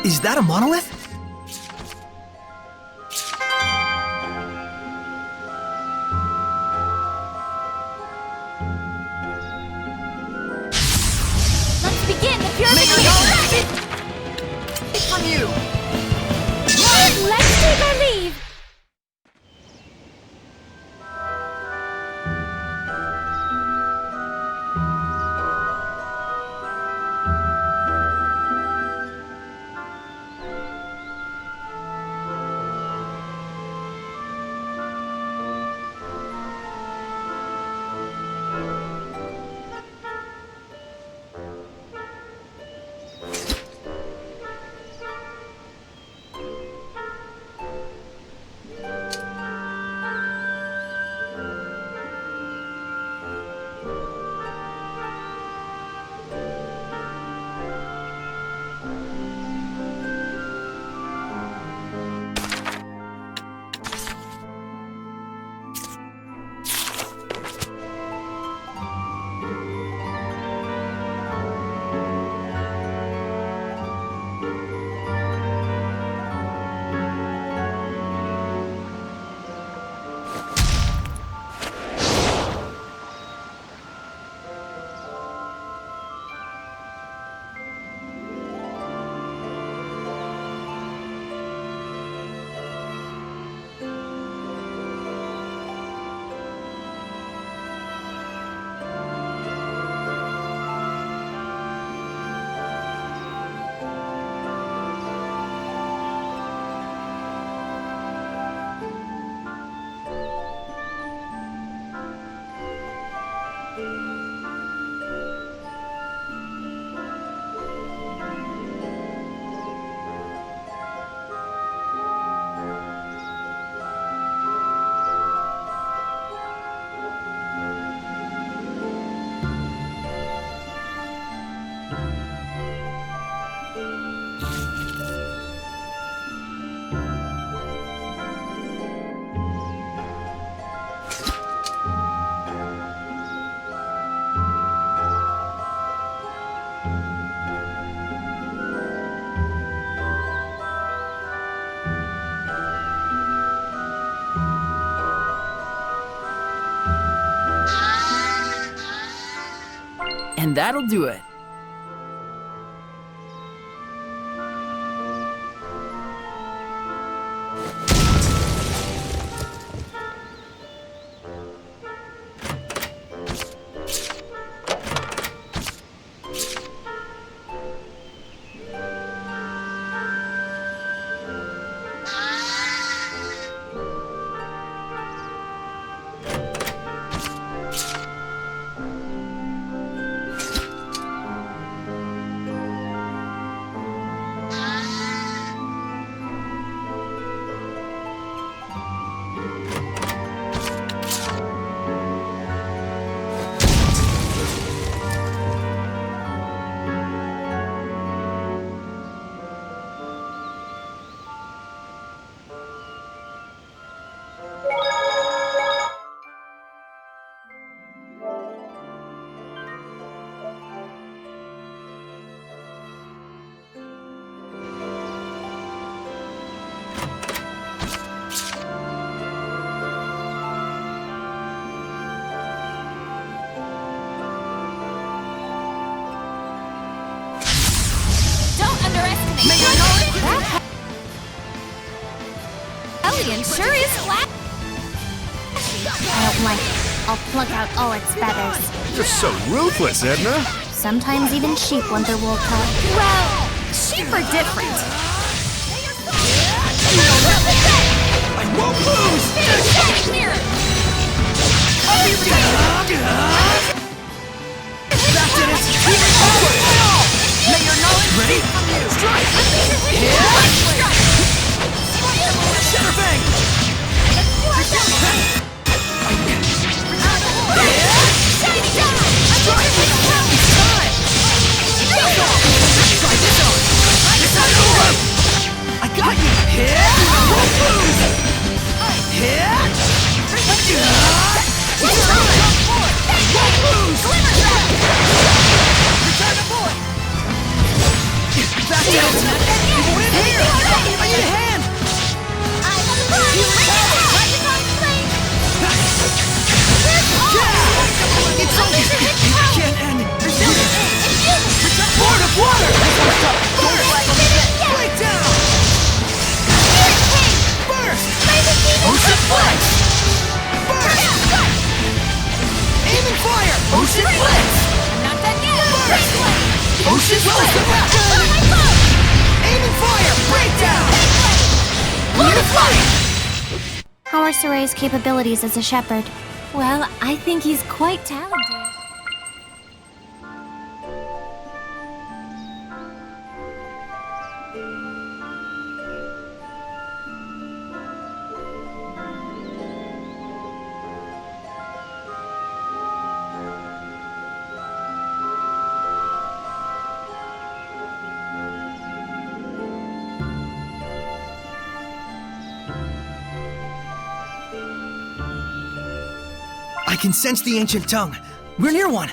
Is that a monolith? Let's begin the purification! It's from you! Let's take our leave! And that'll do it. Hellion sure is flat. I don't like it. I'll pluck out all its feathers. You're so ruthless, Edna. Sometimes even sheep want their wool cut. Well, sheep are different. I won't lose! That's it! May your knowledge ready? Strike! Shadowbang! I got you! Won't lose! Won't lose! Return to boy! That's it! You win here! I need a hand! It's over! It can't end! Lord of Water! Break down! Burst! Ocean Blitz! Burst! Aim and fire! Ocean Blitz! Not that yet! Burst! Ocean Blitz! Aim and fire! Breakdown! Lord of Light! How are Soray's capabilities as a shepherd? Well, I think he's quite talented. I can sense the ancient tongue. We're near one.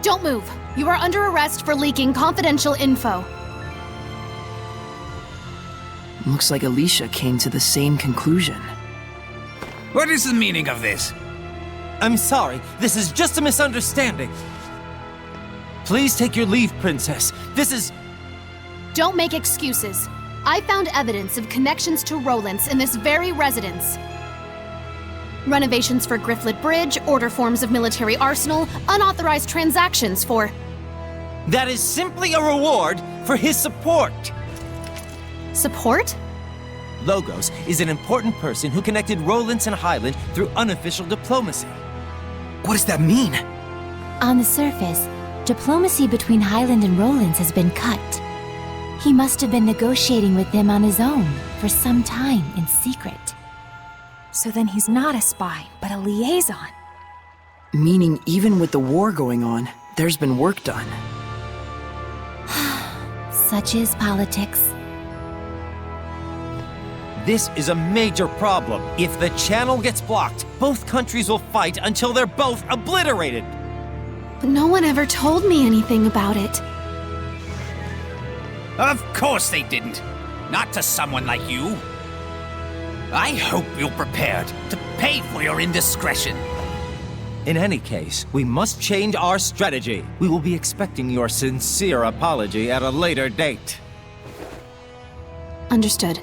Don't move. You are under arrest for leaking confidential info. Looks like Alicia came to the same conclusion. What is the meaning of this? I'm sorry, this is just a misunderstanding. Please take your leave, Princess. This is... Don't make excuses. I found evidence of connections to Rowlands in this very residence. Renovations for Grifflet Bridge, order forms of military arsenal, unauthorized transactions for... That is simply a reward for his support. Support? Logos is an important person who connected Rowlands and Highland through unofficial diplomacy. What does that mean? On the surface, diplomacy between Highland and Rowlands has been cut. He must have been negotiating with them on his own for some time in secret. So then he's not a spy, but a liaison. Meaning even with the war going on, there's been work done. Such is politics. This is a major problem. If the channel gets blocked, both countries will fight until they're both obliterated. But no one ever told me anything about it. Of course they didn't. Not to someone like you. I hope you're prepared to pay for your indiscretion. In any case, we must change our strategy. We will be expecting your sincere apology at a later date. Understood.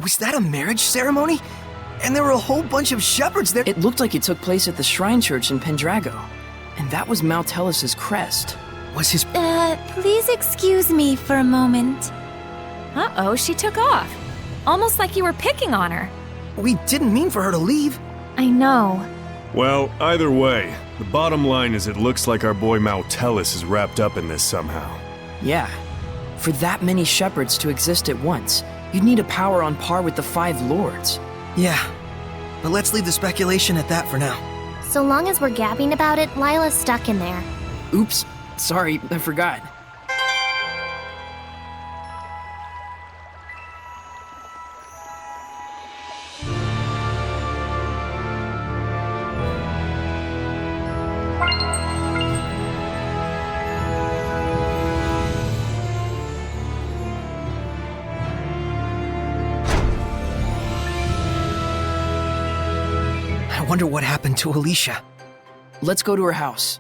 Was that a marriage ceremony? And there were a whole bunch of shepherds there. It looked like it took place at the Shrine Church in Pendrago. And that was Maltelis's crest. Was his... Please excuse me for a moment. Uh-oh, she took off. Almost like you were picking on her. We didn't mean for her to leave. I know. Well, either way, the bottom line is it looks like our boy Maltelis is wrapped up in this somehow. Yeah. For that many shepherds to exist at once, you'd need a power on par with the 5 lords. Yeah, but let's leave the speculation at that for now. So long as we're gabbing about it, Lila's stuck in there. Oops, sorry, I forgot. I wonder what happened to Alicia. Let's go to her house.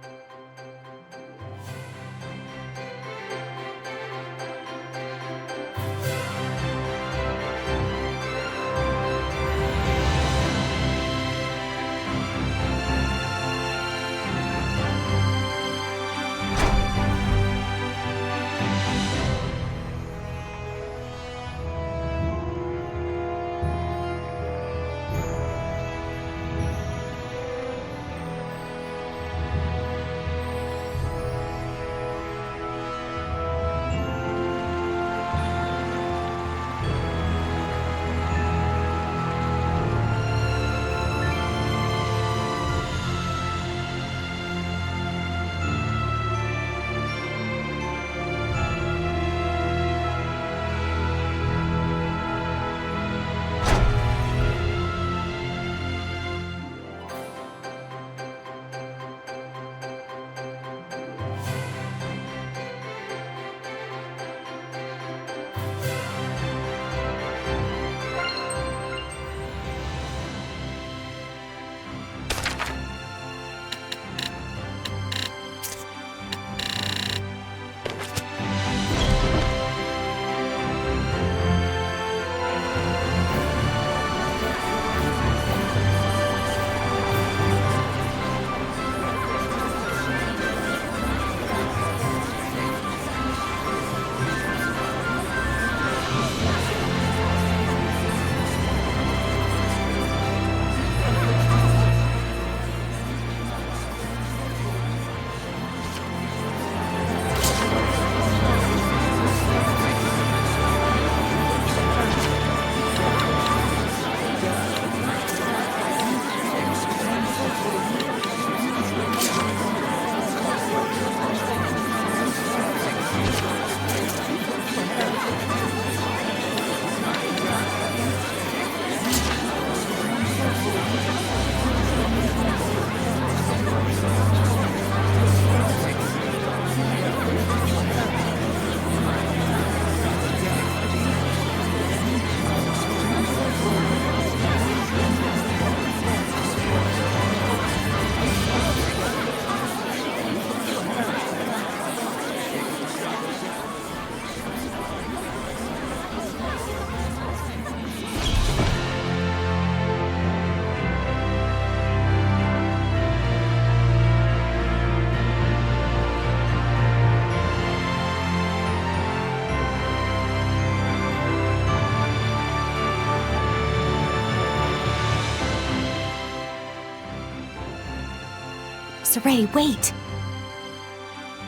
Ray, wait!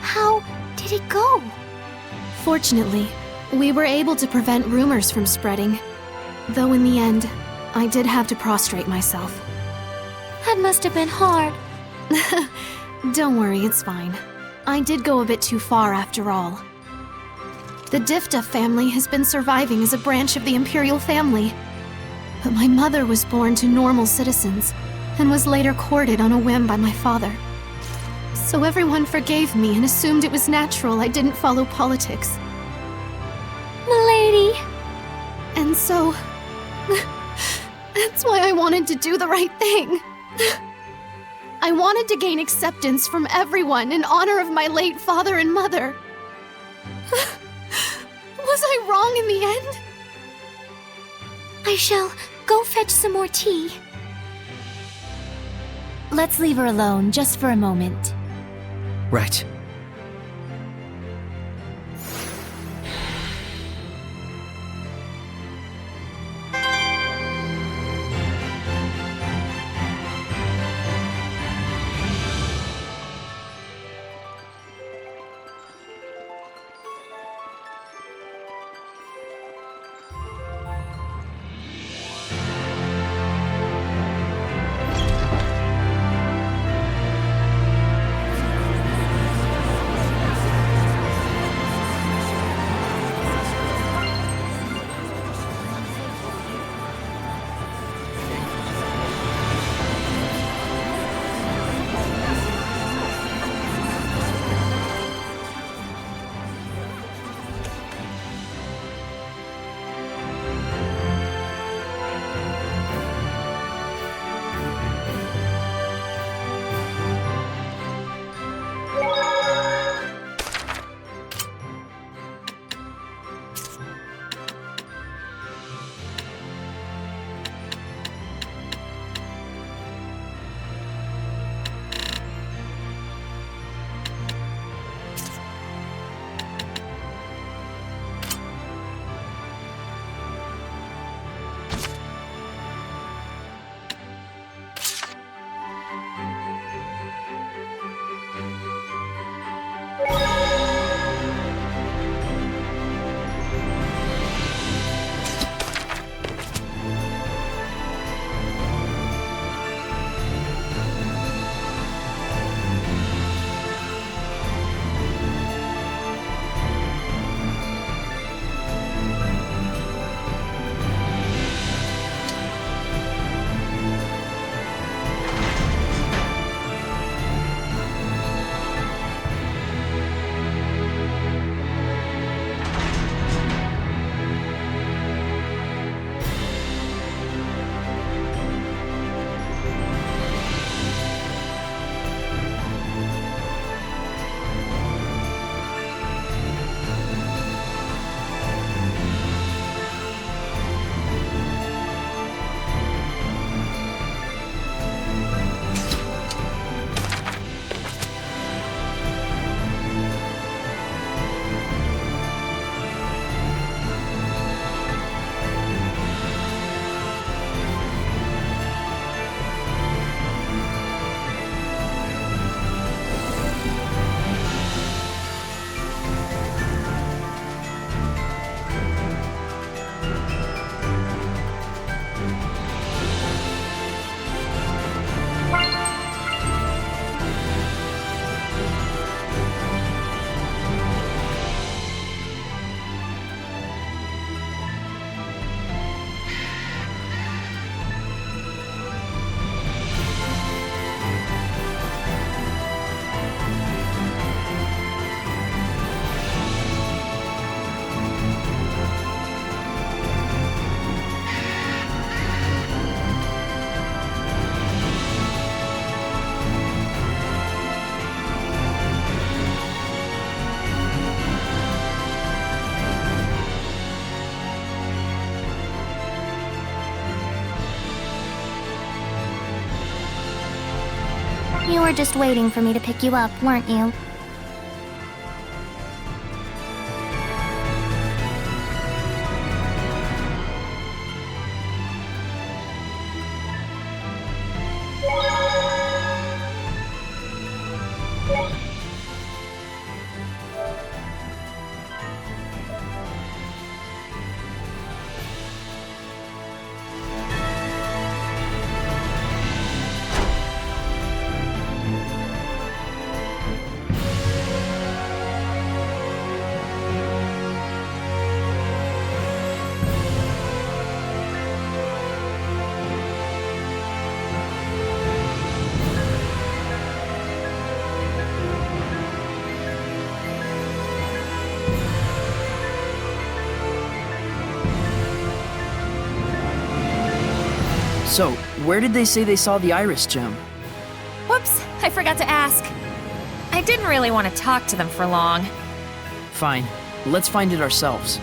How did it go? Fortunately, we were able to prevent rumors from spreading. Though in the end, I did have to prostrate myself. That must have been hard. Don't worry, it's fine. I did go a bit too far after all. The Difta family has been surviving as a branch of the Imperial family. But my mother was born to normal citizens, and was later courted on a whim by my father. So everyone forgave me and assumed it was natural I didn't follow politics. Milady! And so... that's why I wanted to do the right thing. I wanted to gain acceptance from everyone in honor of my late father and mother. Was I wrong in the end? I shall go fetch some more tea. Let's leave her alone just for a moment. Right. You were just waiting for me to pick you up, weren't you? So, where did they say they saw the Iris Gem? Whoops, I forgot to ask. I didn't really want to talk to them for long. Fine, let's find it ourselves.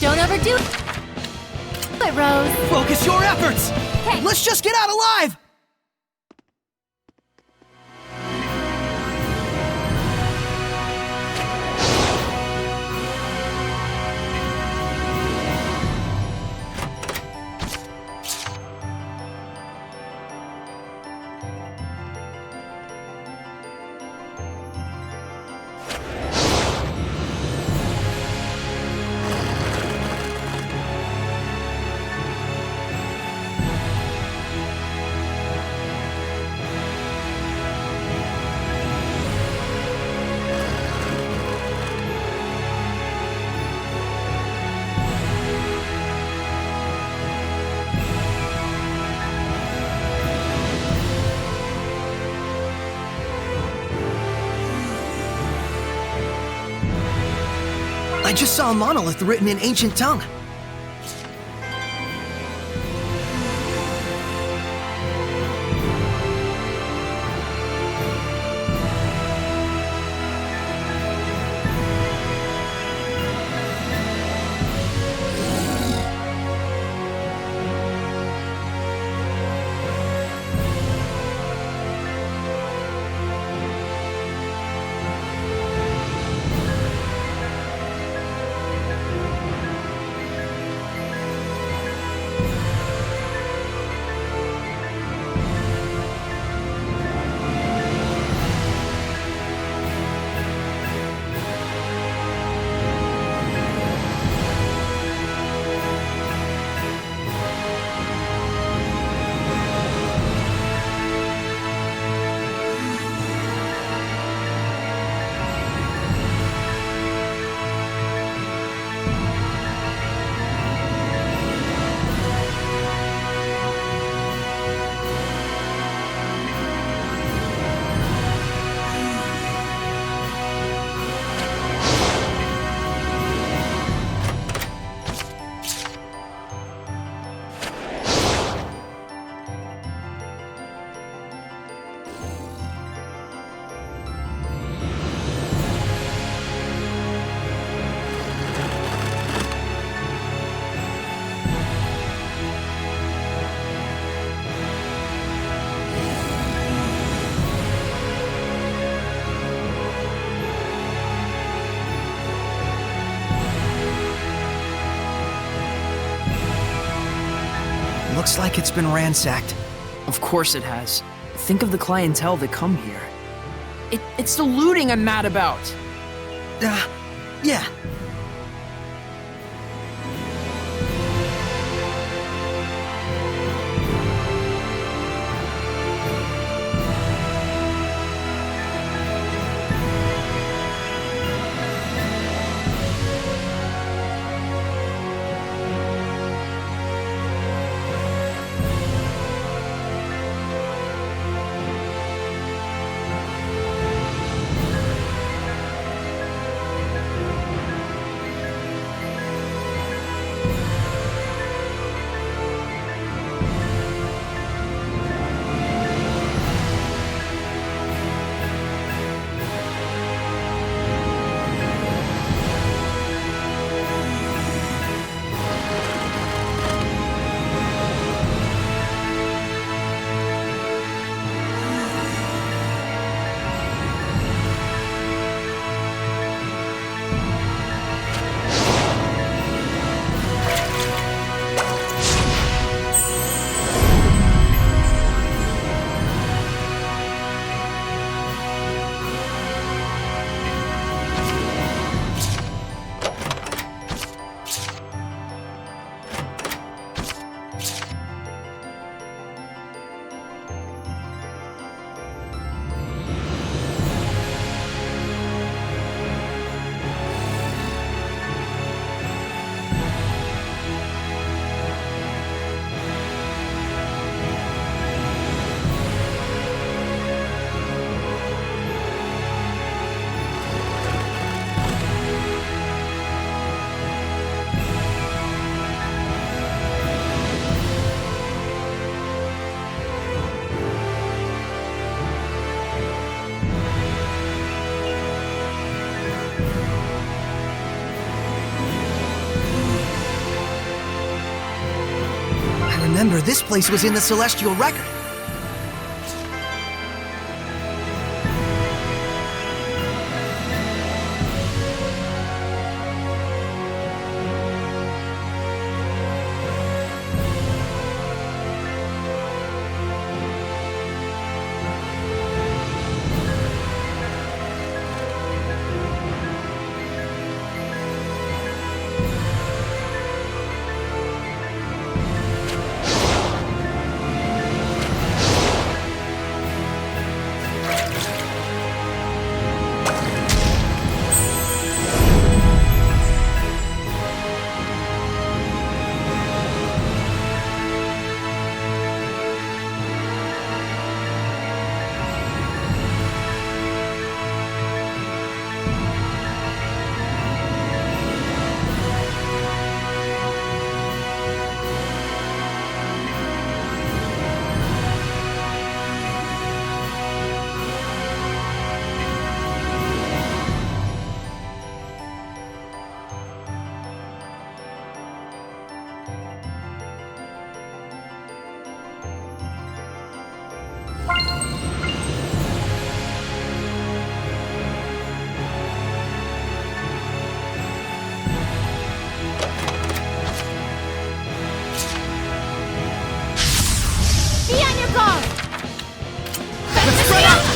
Don't overdo it, Rose. Focus your efforts! Okay. Let's just get out alive! I just saw a monolith written in ancient tongue. Looks like it's been ransacked. Of course it has. Think of the clientele that come here. It's the looting I'm mad about. Yeah. remember this place was in the Celestial Record.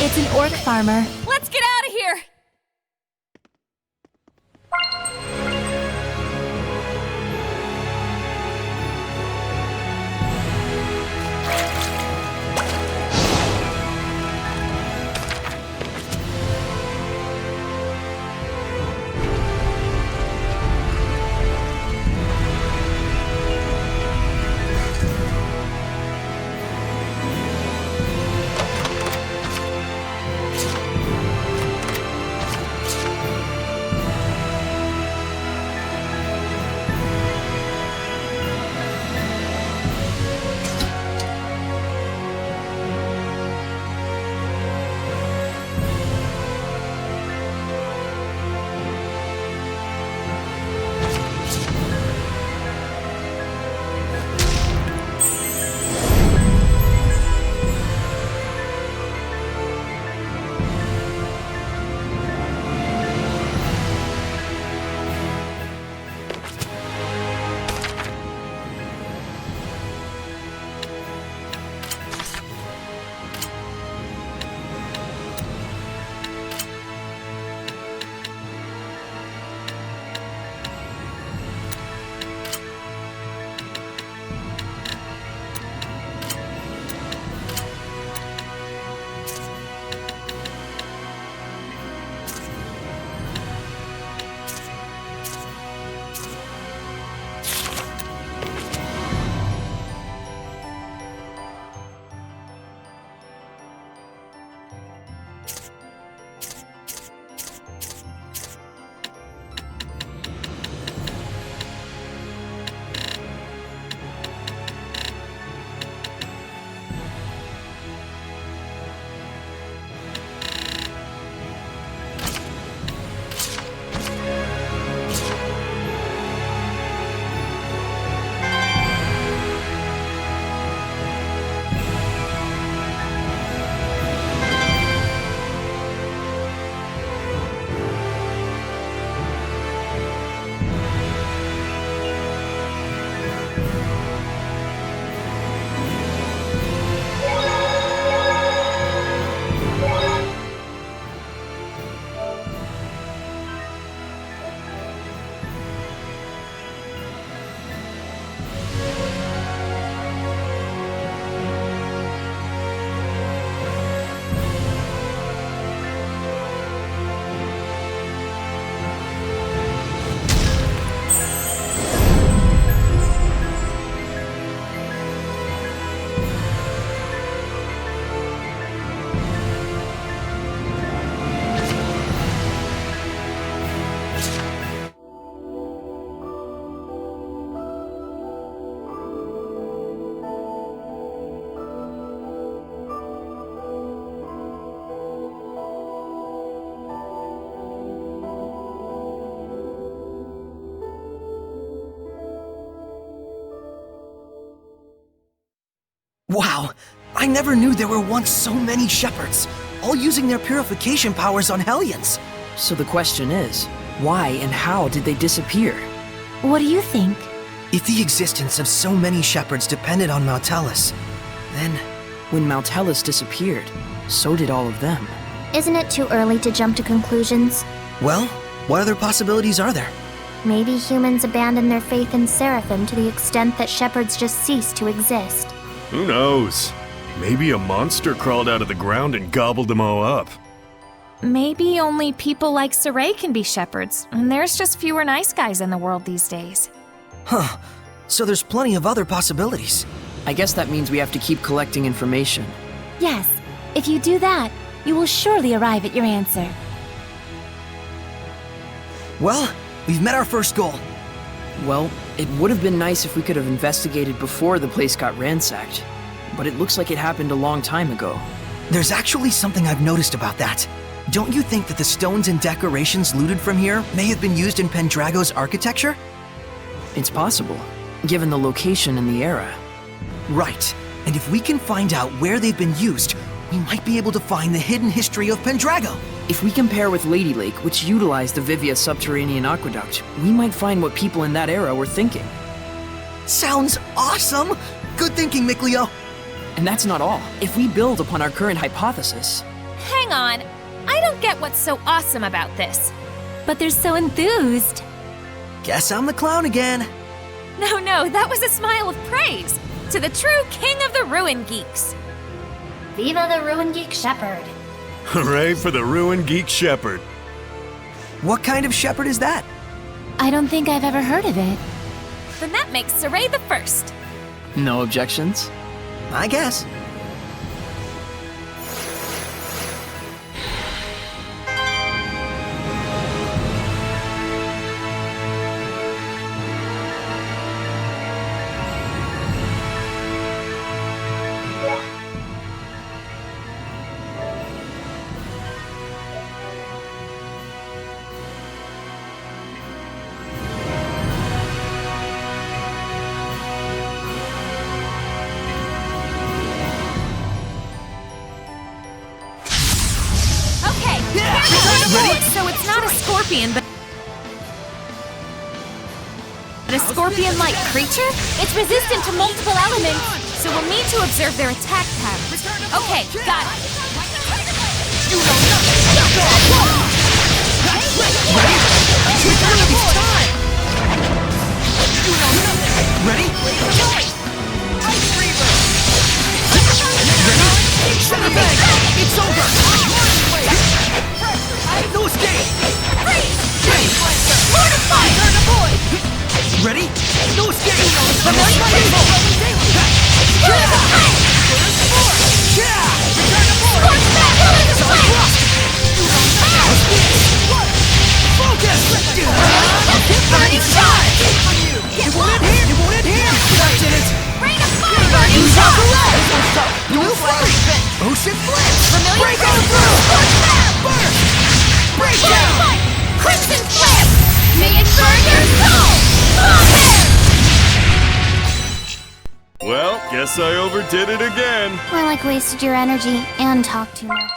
It's an orc farmer. Let's get out of here! Wow, I never knew there were once so many shepherds, all using their purification powers on Hellions. So the question is, why and how did they disappear? What do you think? If the existence of so many shepherds depended on Maltellus, then... When Maltellus disappeared, so did all of them. Isn't it too early to jump to conclusions? Well, what other possibilities are there? Maybe humans abandoned their faith in Seraphim to the extent that shepherds just ceased to exist. Who knows? Maybe a monster crawled out of the ground and gobbled them all up. Maybe only people like Saray can be shepherds, and there's just fewer nice guys in the world these days. Huh. So there's plenty of other possibilities. I guess that means we have to keep collecting information. Yes, if you do that, you will surely arrive at your answer. Well, we've met our first goal. Well, it would have been nice if we could have investigated before the place got ransacked. But it looks like it happened a long time ago. There's actually something I've noticed about that. Don't you think that the stones and decorations looted from here may have been used in Pendrago's architecture? It's possible, given the location and the era. Right. And if we can find out where they've been used, we might be able to find the hidden history of Pendrago. If we compare with Lady Lake, which utilized the Vivia subterranean aqueduct, we might find what people in that era were thinking. Sounds awesome! Good thinking, Mikleo. And that's not all. If we build upon our current hypothesis... Hang on. I don't get what's so awesome about this. But they're so enthused. Guess I'm the clown again. No, that was a smile of praise. To the true king of the Ruin Geeks. Viva the Ruin Geek Shepherd. Hooray for the Ruin Geek Shepherd. What kind of shepherd is that? I don't think I've ever heard of it. Then that makes Saray the first. No objections? I guess. So it's not a scorpion, but a scorpion-like creature? It's resistant to multiple elements, so we'll need to observe their attack patterns. Okay, got it. You know nothing! It's time! You know nothing! Ready? Ice Reaver! Ready? Shut it back! It's over! No escape! Freeze! Mortify! Turn the boy! Ready? No escape! I'm not fighting! Return the boy! Focus! Burning shot! It won't end here! It won't end here! That did it! Rain of fire! Burning Use shot! Dual flurry! Ocean flip! Familiar Break on through! Burst! Breakdown! Crimson flip! May it burn your soul! Well, guess I overdid it again. More like wasted your energy and talked too much.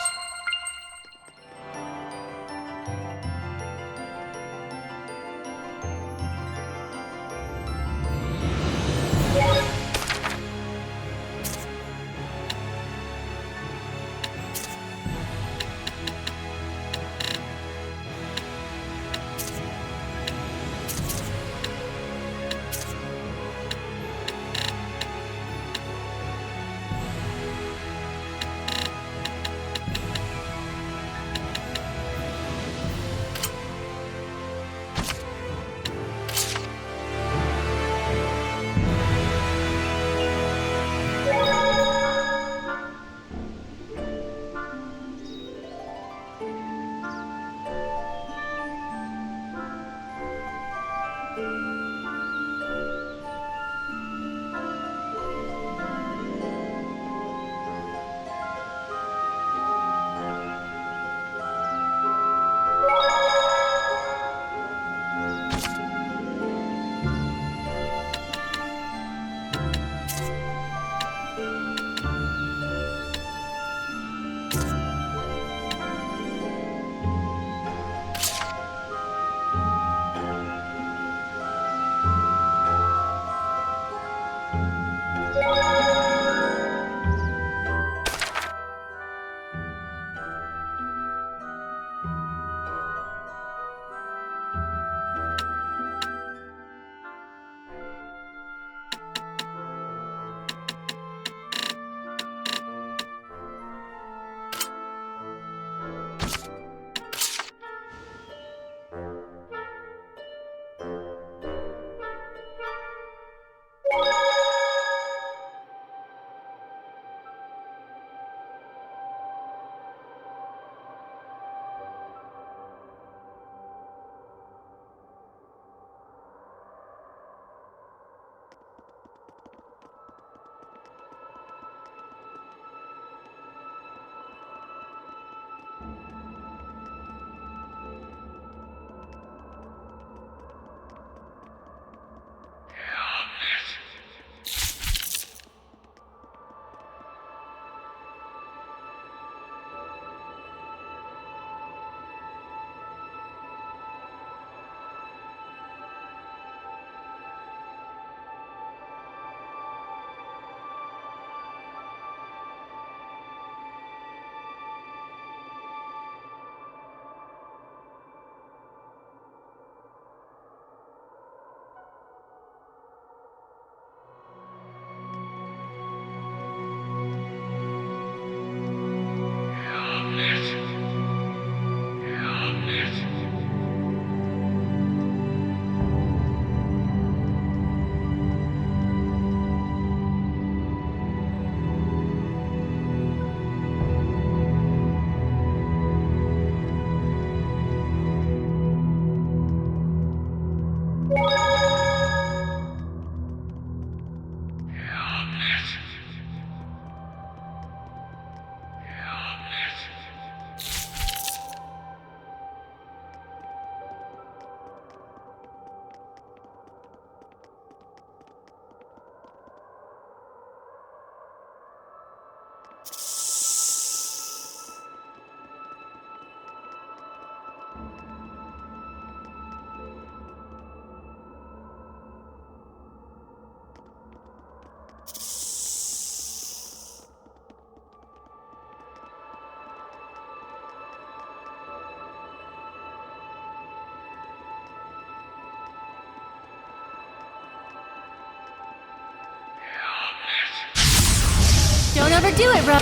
Don't overdo it, Rose.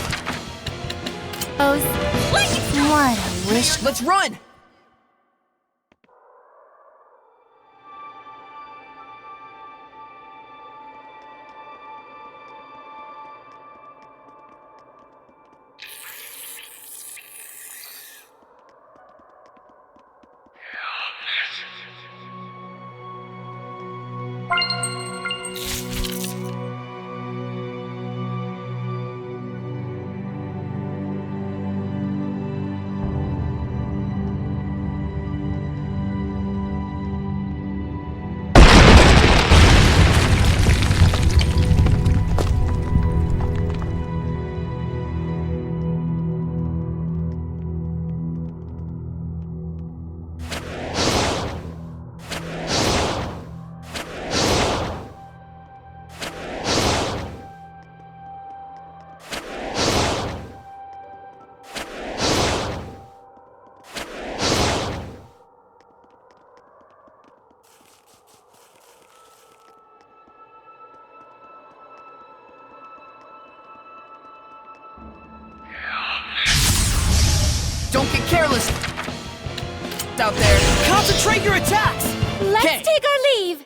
What a wish. Let's run! Don't get careless out there. Concentrate your attacks! Let's take our leave!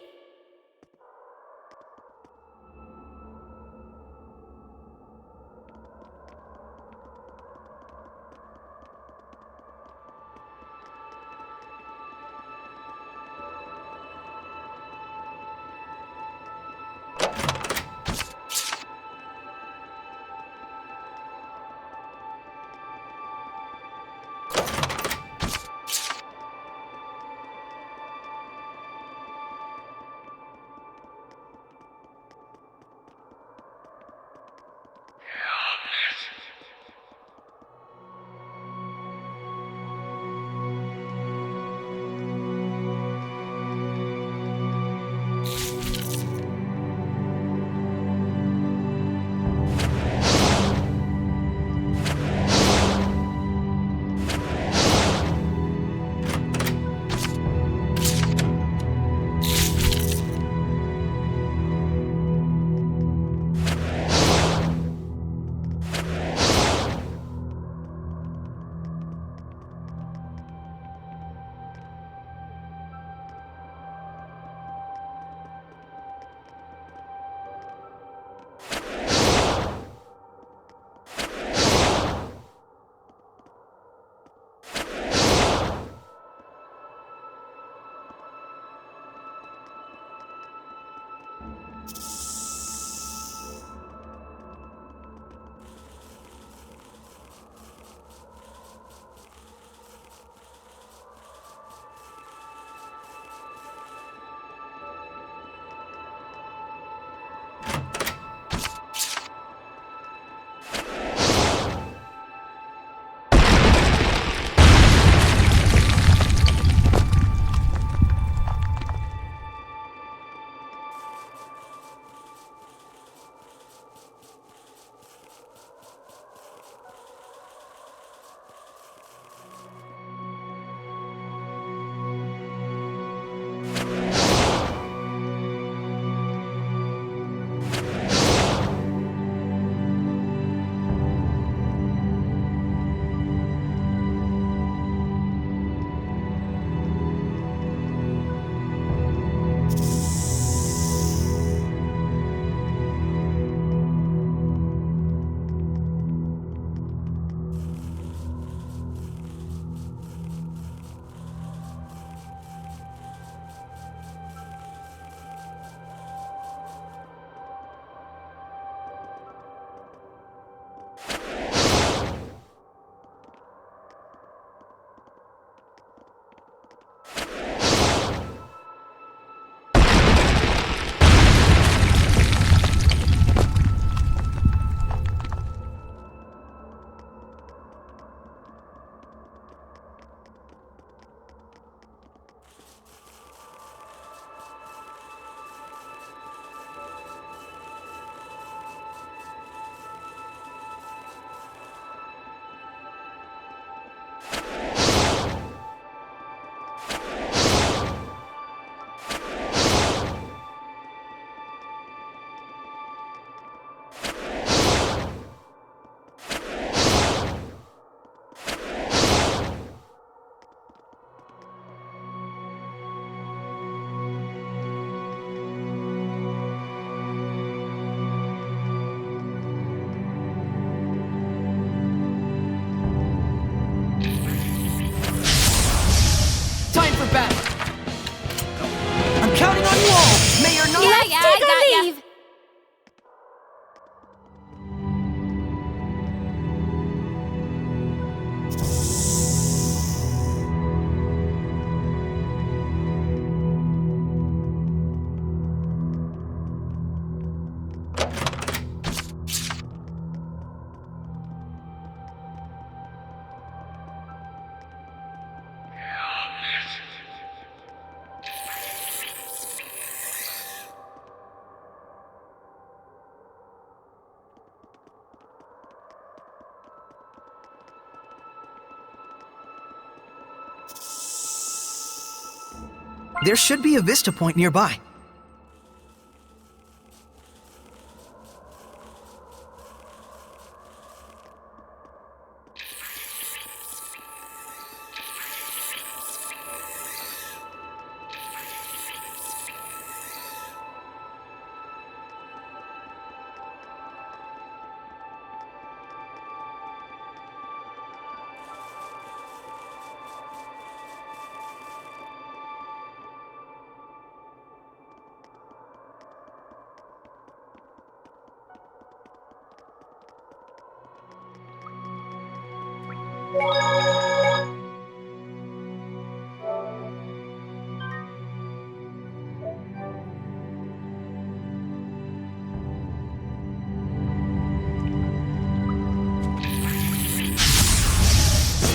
There should be a vista point nearby.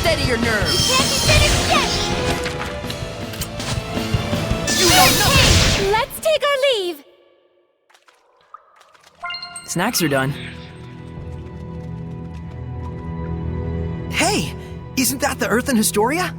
Steady your nerves. You can't be finished yet! You know nothing! Let's take our leave! Snacks are done. Hey! Isn't that the Earth in Historia?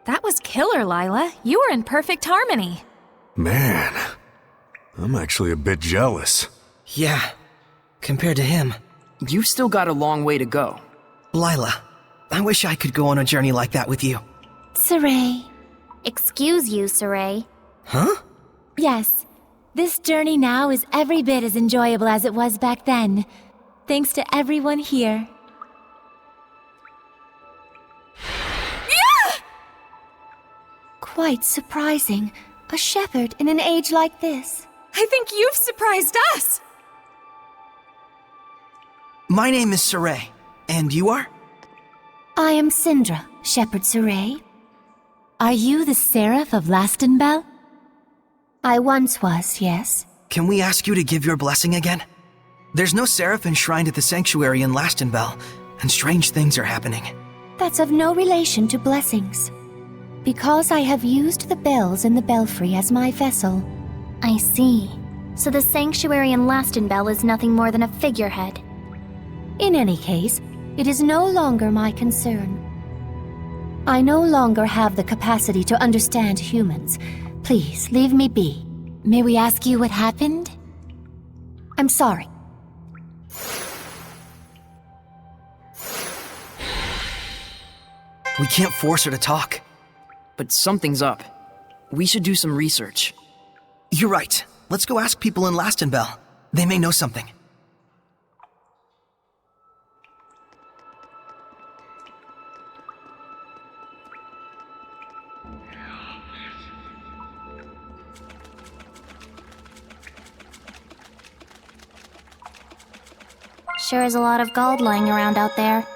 That was killer, Lila. You were in perfect harmony. Man, I'm actually a bit jealous. Yeah, compared to him. You've still got a long way to go. Lila, I wish I could go on a journey like that with you. Saray. Excuse you, Saray. Huh? Yes. This journey now is every bit as enjoyable as it was back then. Thanks to everyone here. Quite surprising. A shepherd in an age like this. I think you've surprised us! My name is Saray. And you are? I am Syndra, Shepherd Saray. Are you the Seraph of Lastenbell? I once was, yes. Can we ask you to give your blessing again? There's no seraph enshrined at the sanctuary in Lastenbell, and strange things are happening. That's of no relation to blessings. Because I have used the bells in the belfry as my vessel. I see. So the sanctuary in Lastenbell is nothing more than a figurehead. In any case, it is no longer my concern. I no longer have the capacity to understand humans. Please, leave me be. May we ask you what happened? I'm sorry. We can't force her to talk. But something's up. We should do some research. You're right. Let's go ask people in Lastenbell. They may know something. Sure is a lot of gold lying around out there.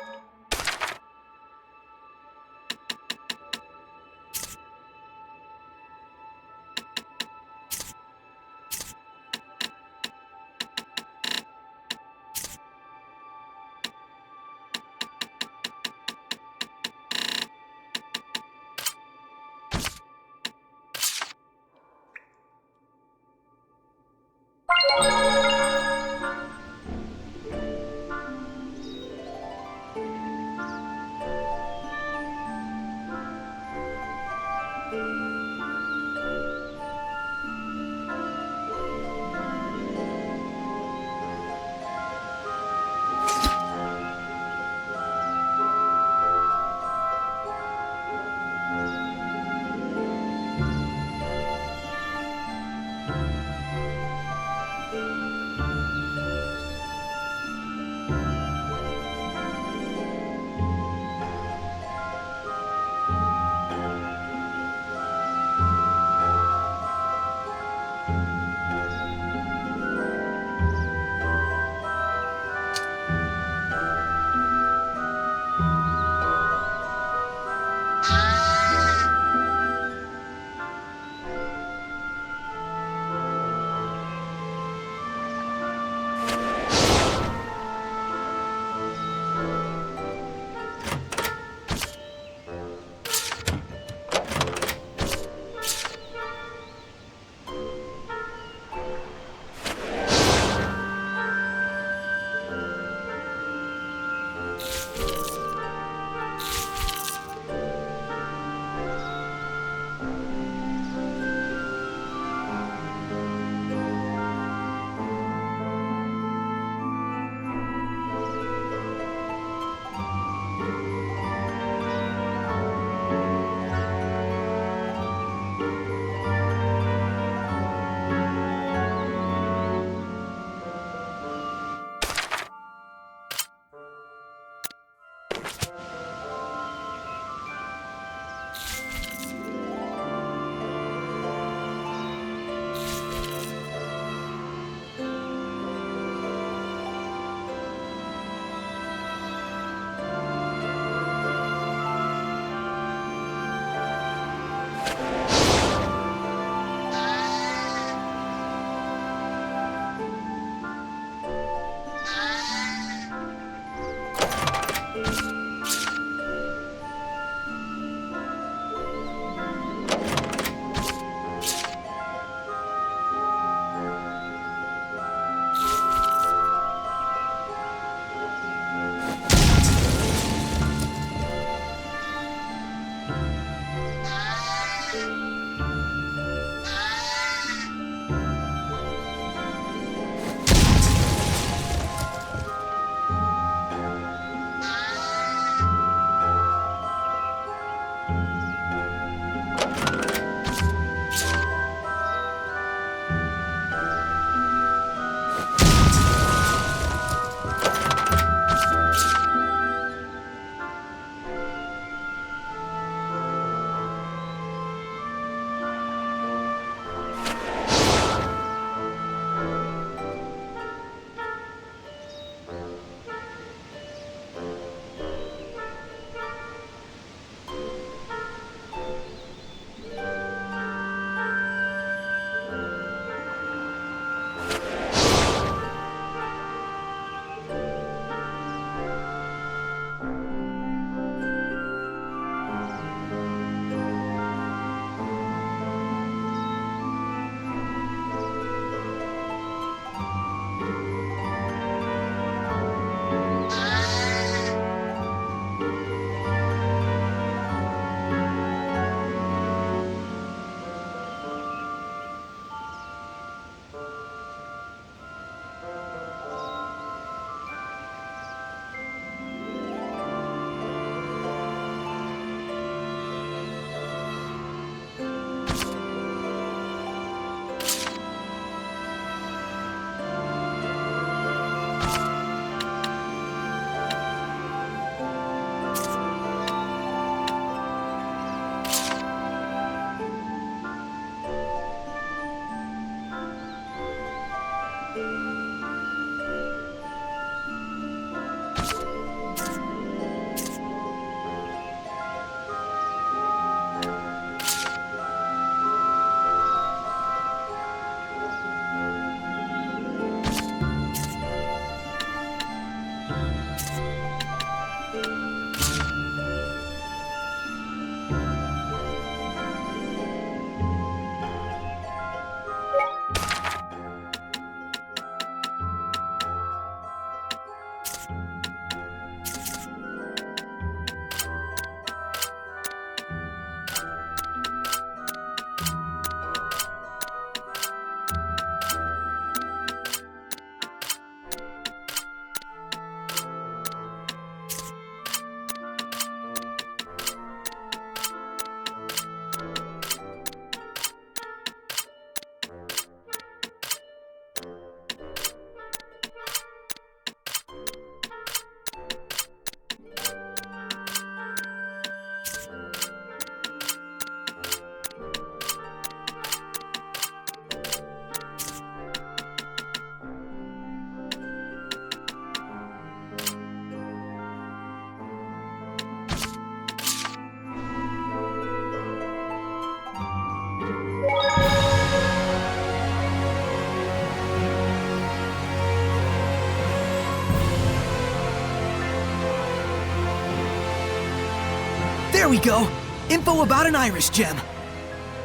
There we go! Info about an iris gem.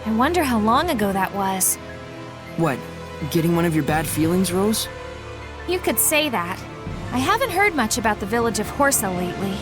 I wonder how long ago that was. What, getting one of your bad feelings, Rose? You could say that. I haven't heard much about the village of Horsa lately.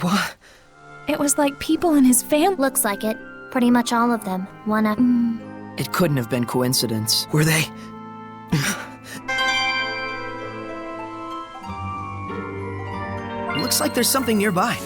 What? It was like people in his family. Looks like it. Pretty much all of them. One up. It couldn't have been coincidence. Were they? Looks like there's something nearby.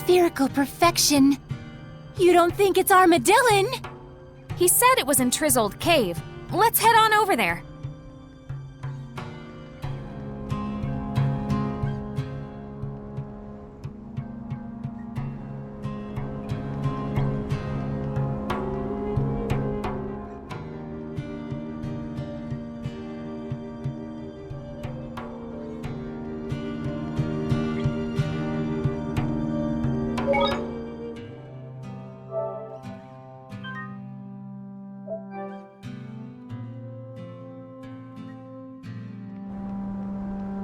spherical perfection. You don't think it's Armadillon? He said it was in Trizold Cave. Let's head on over there.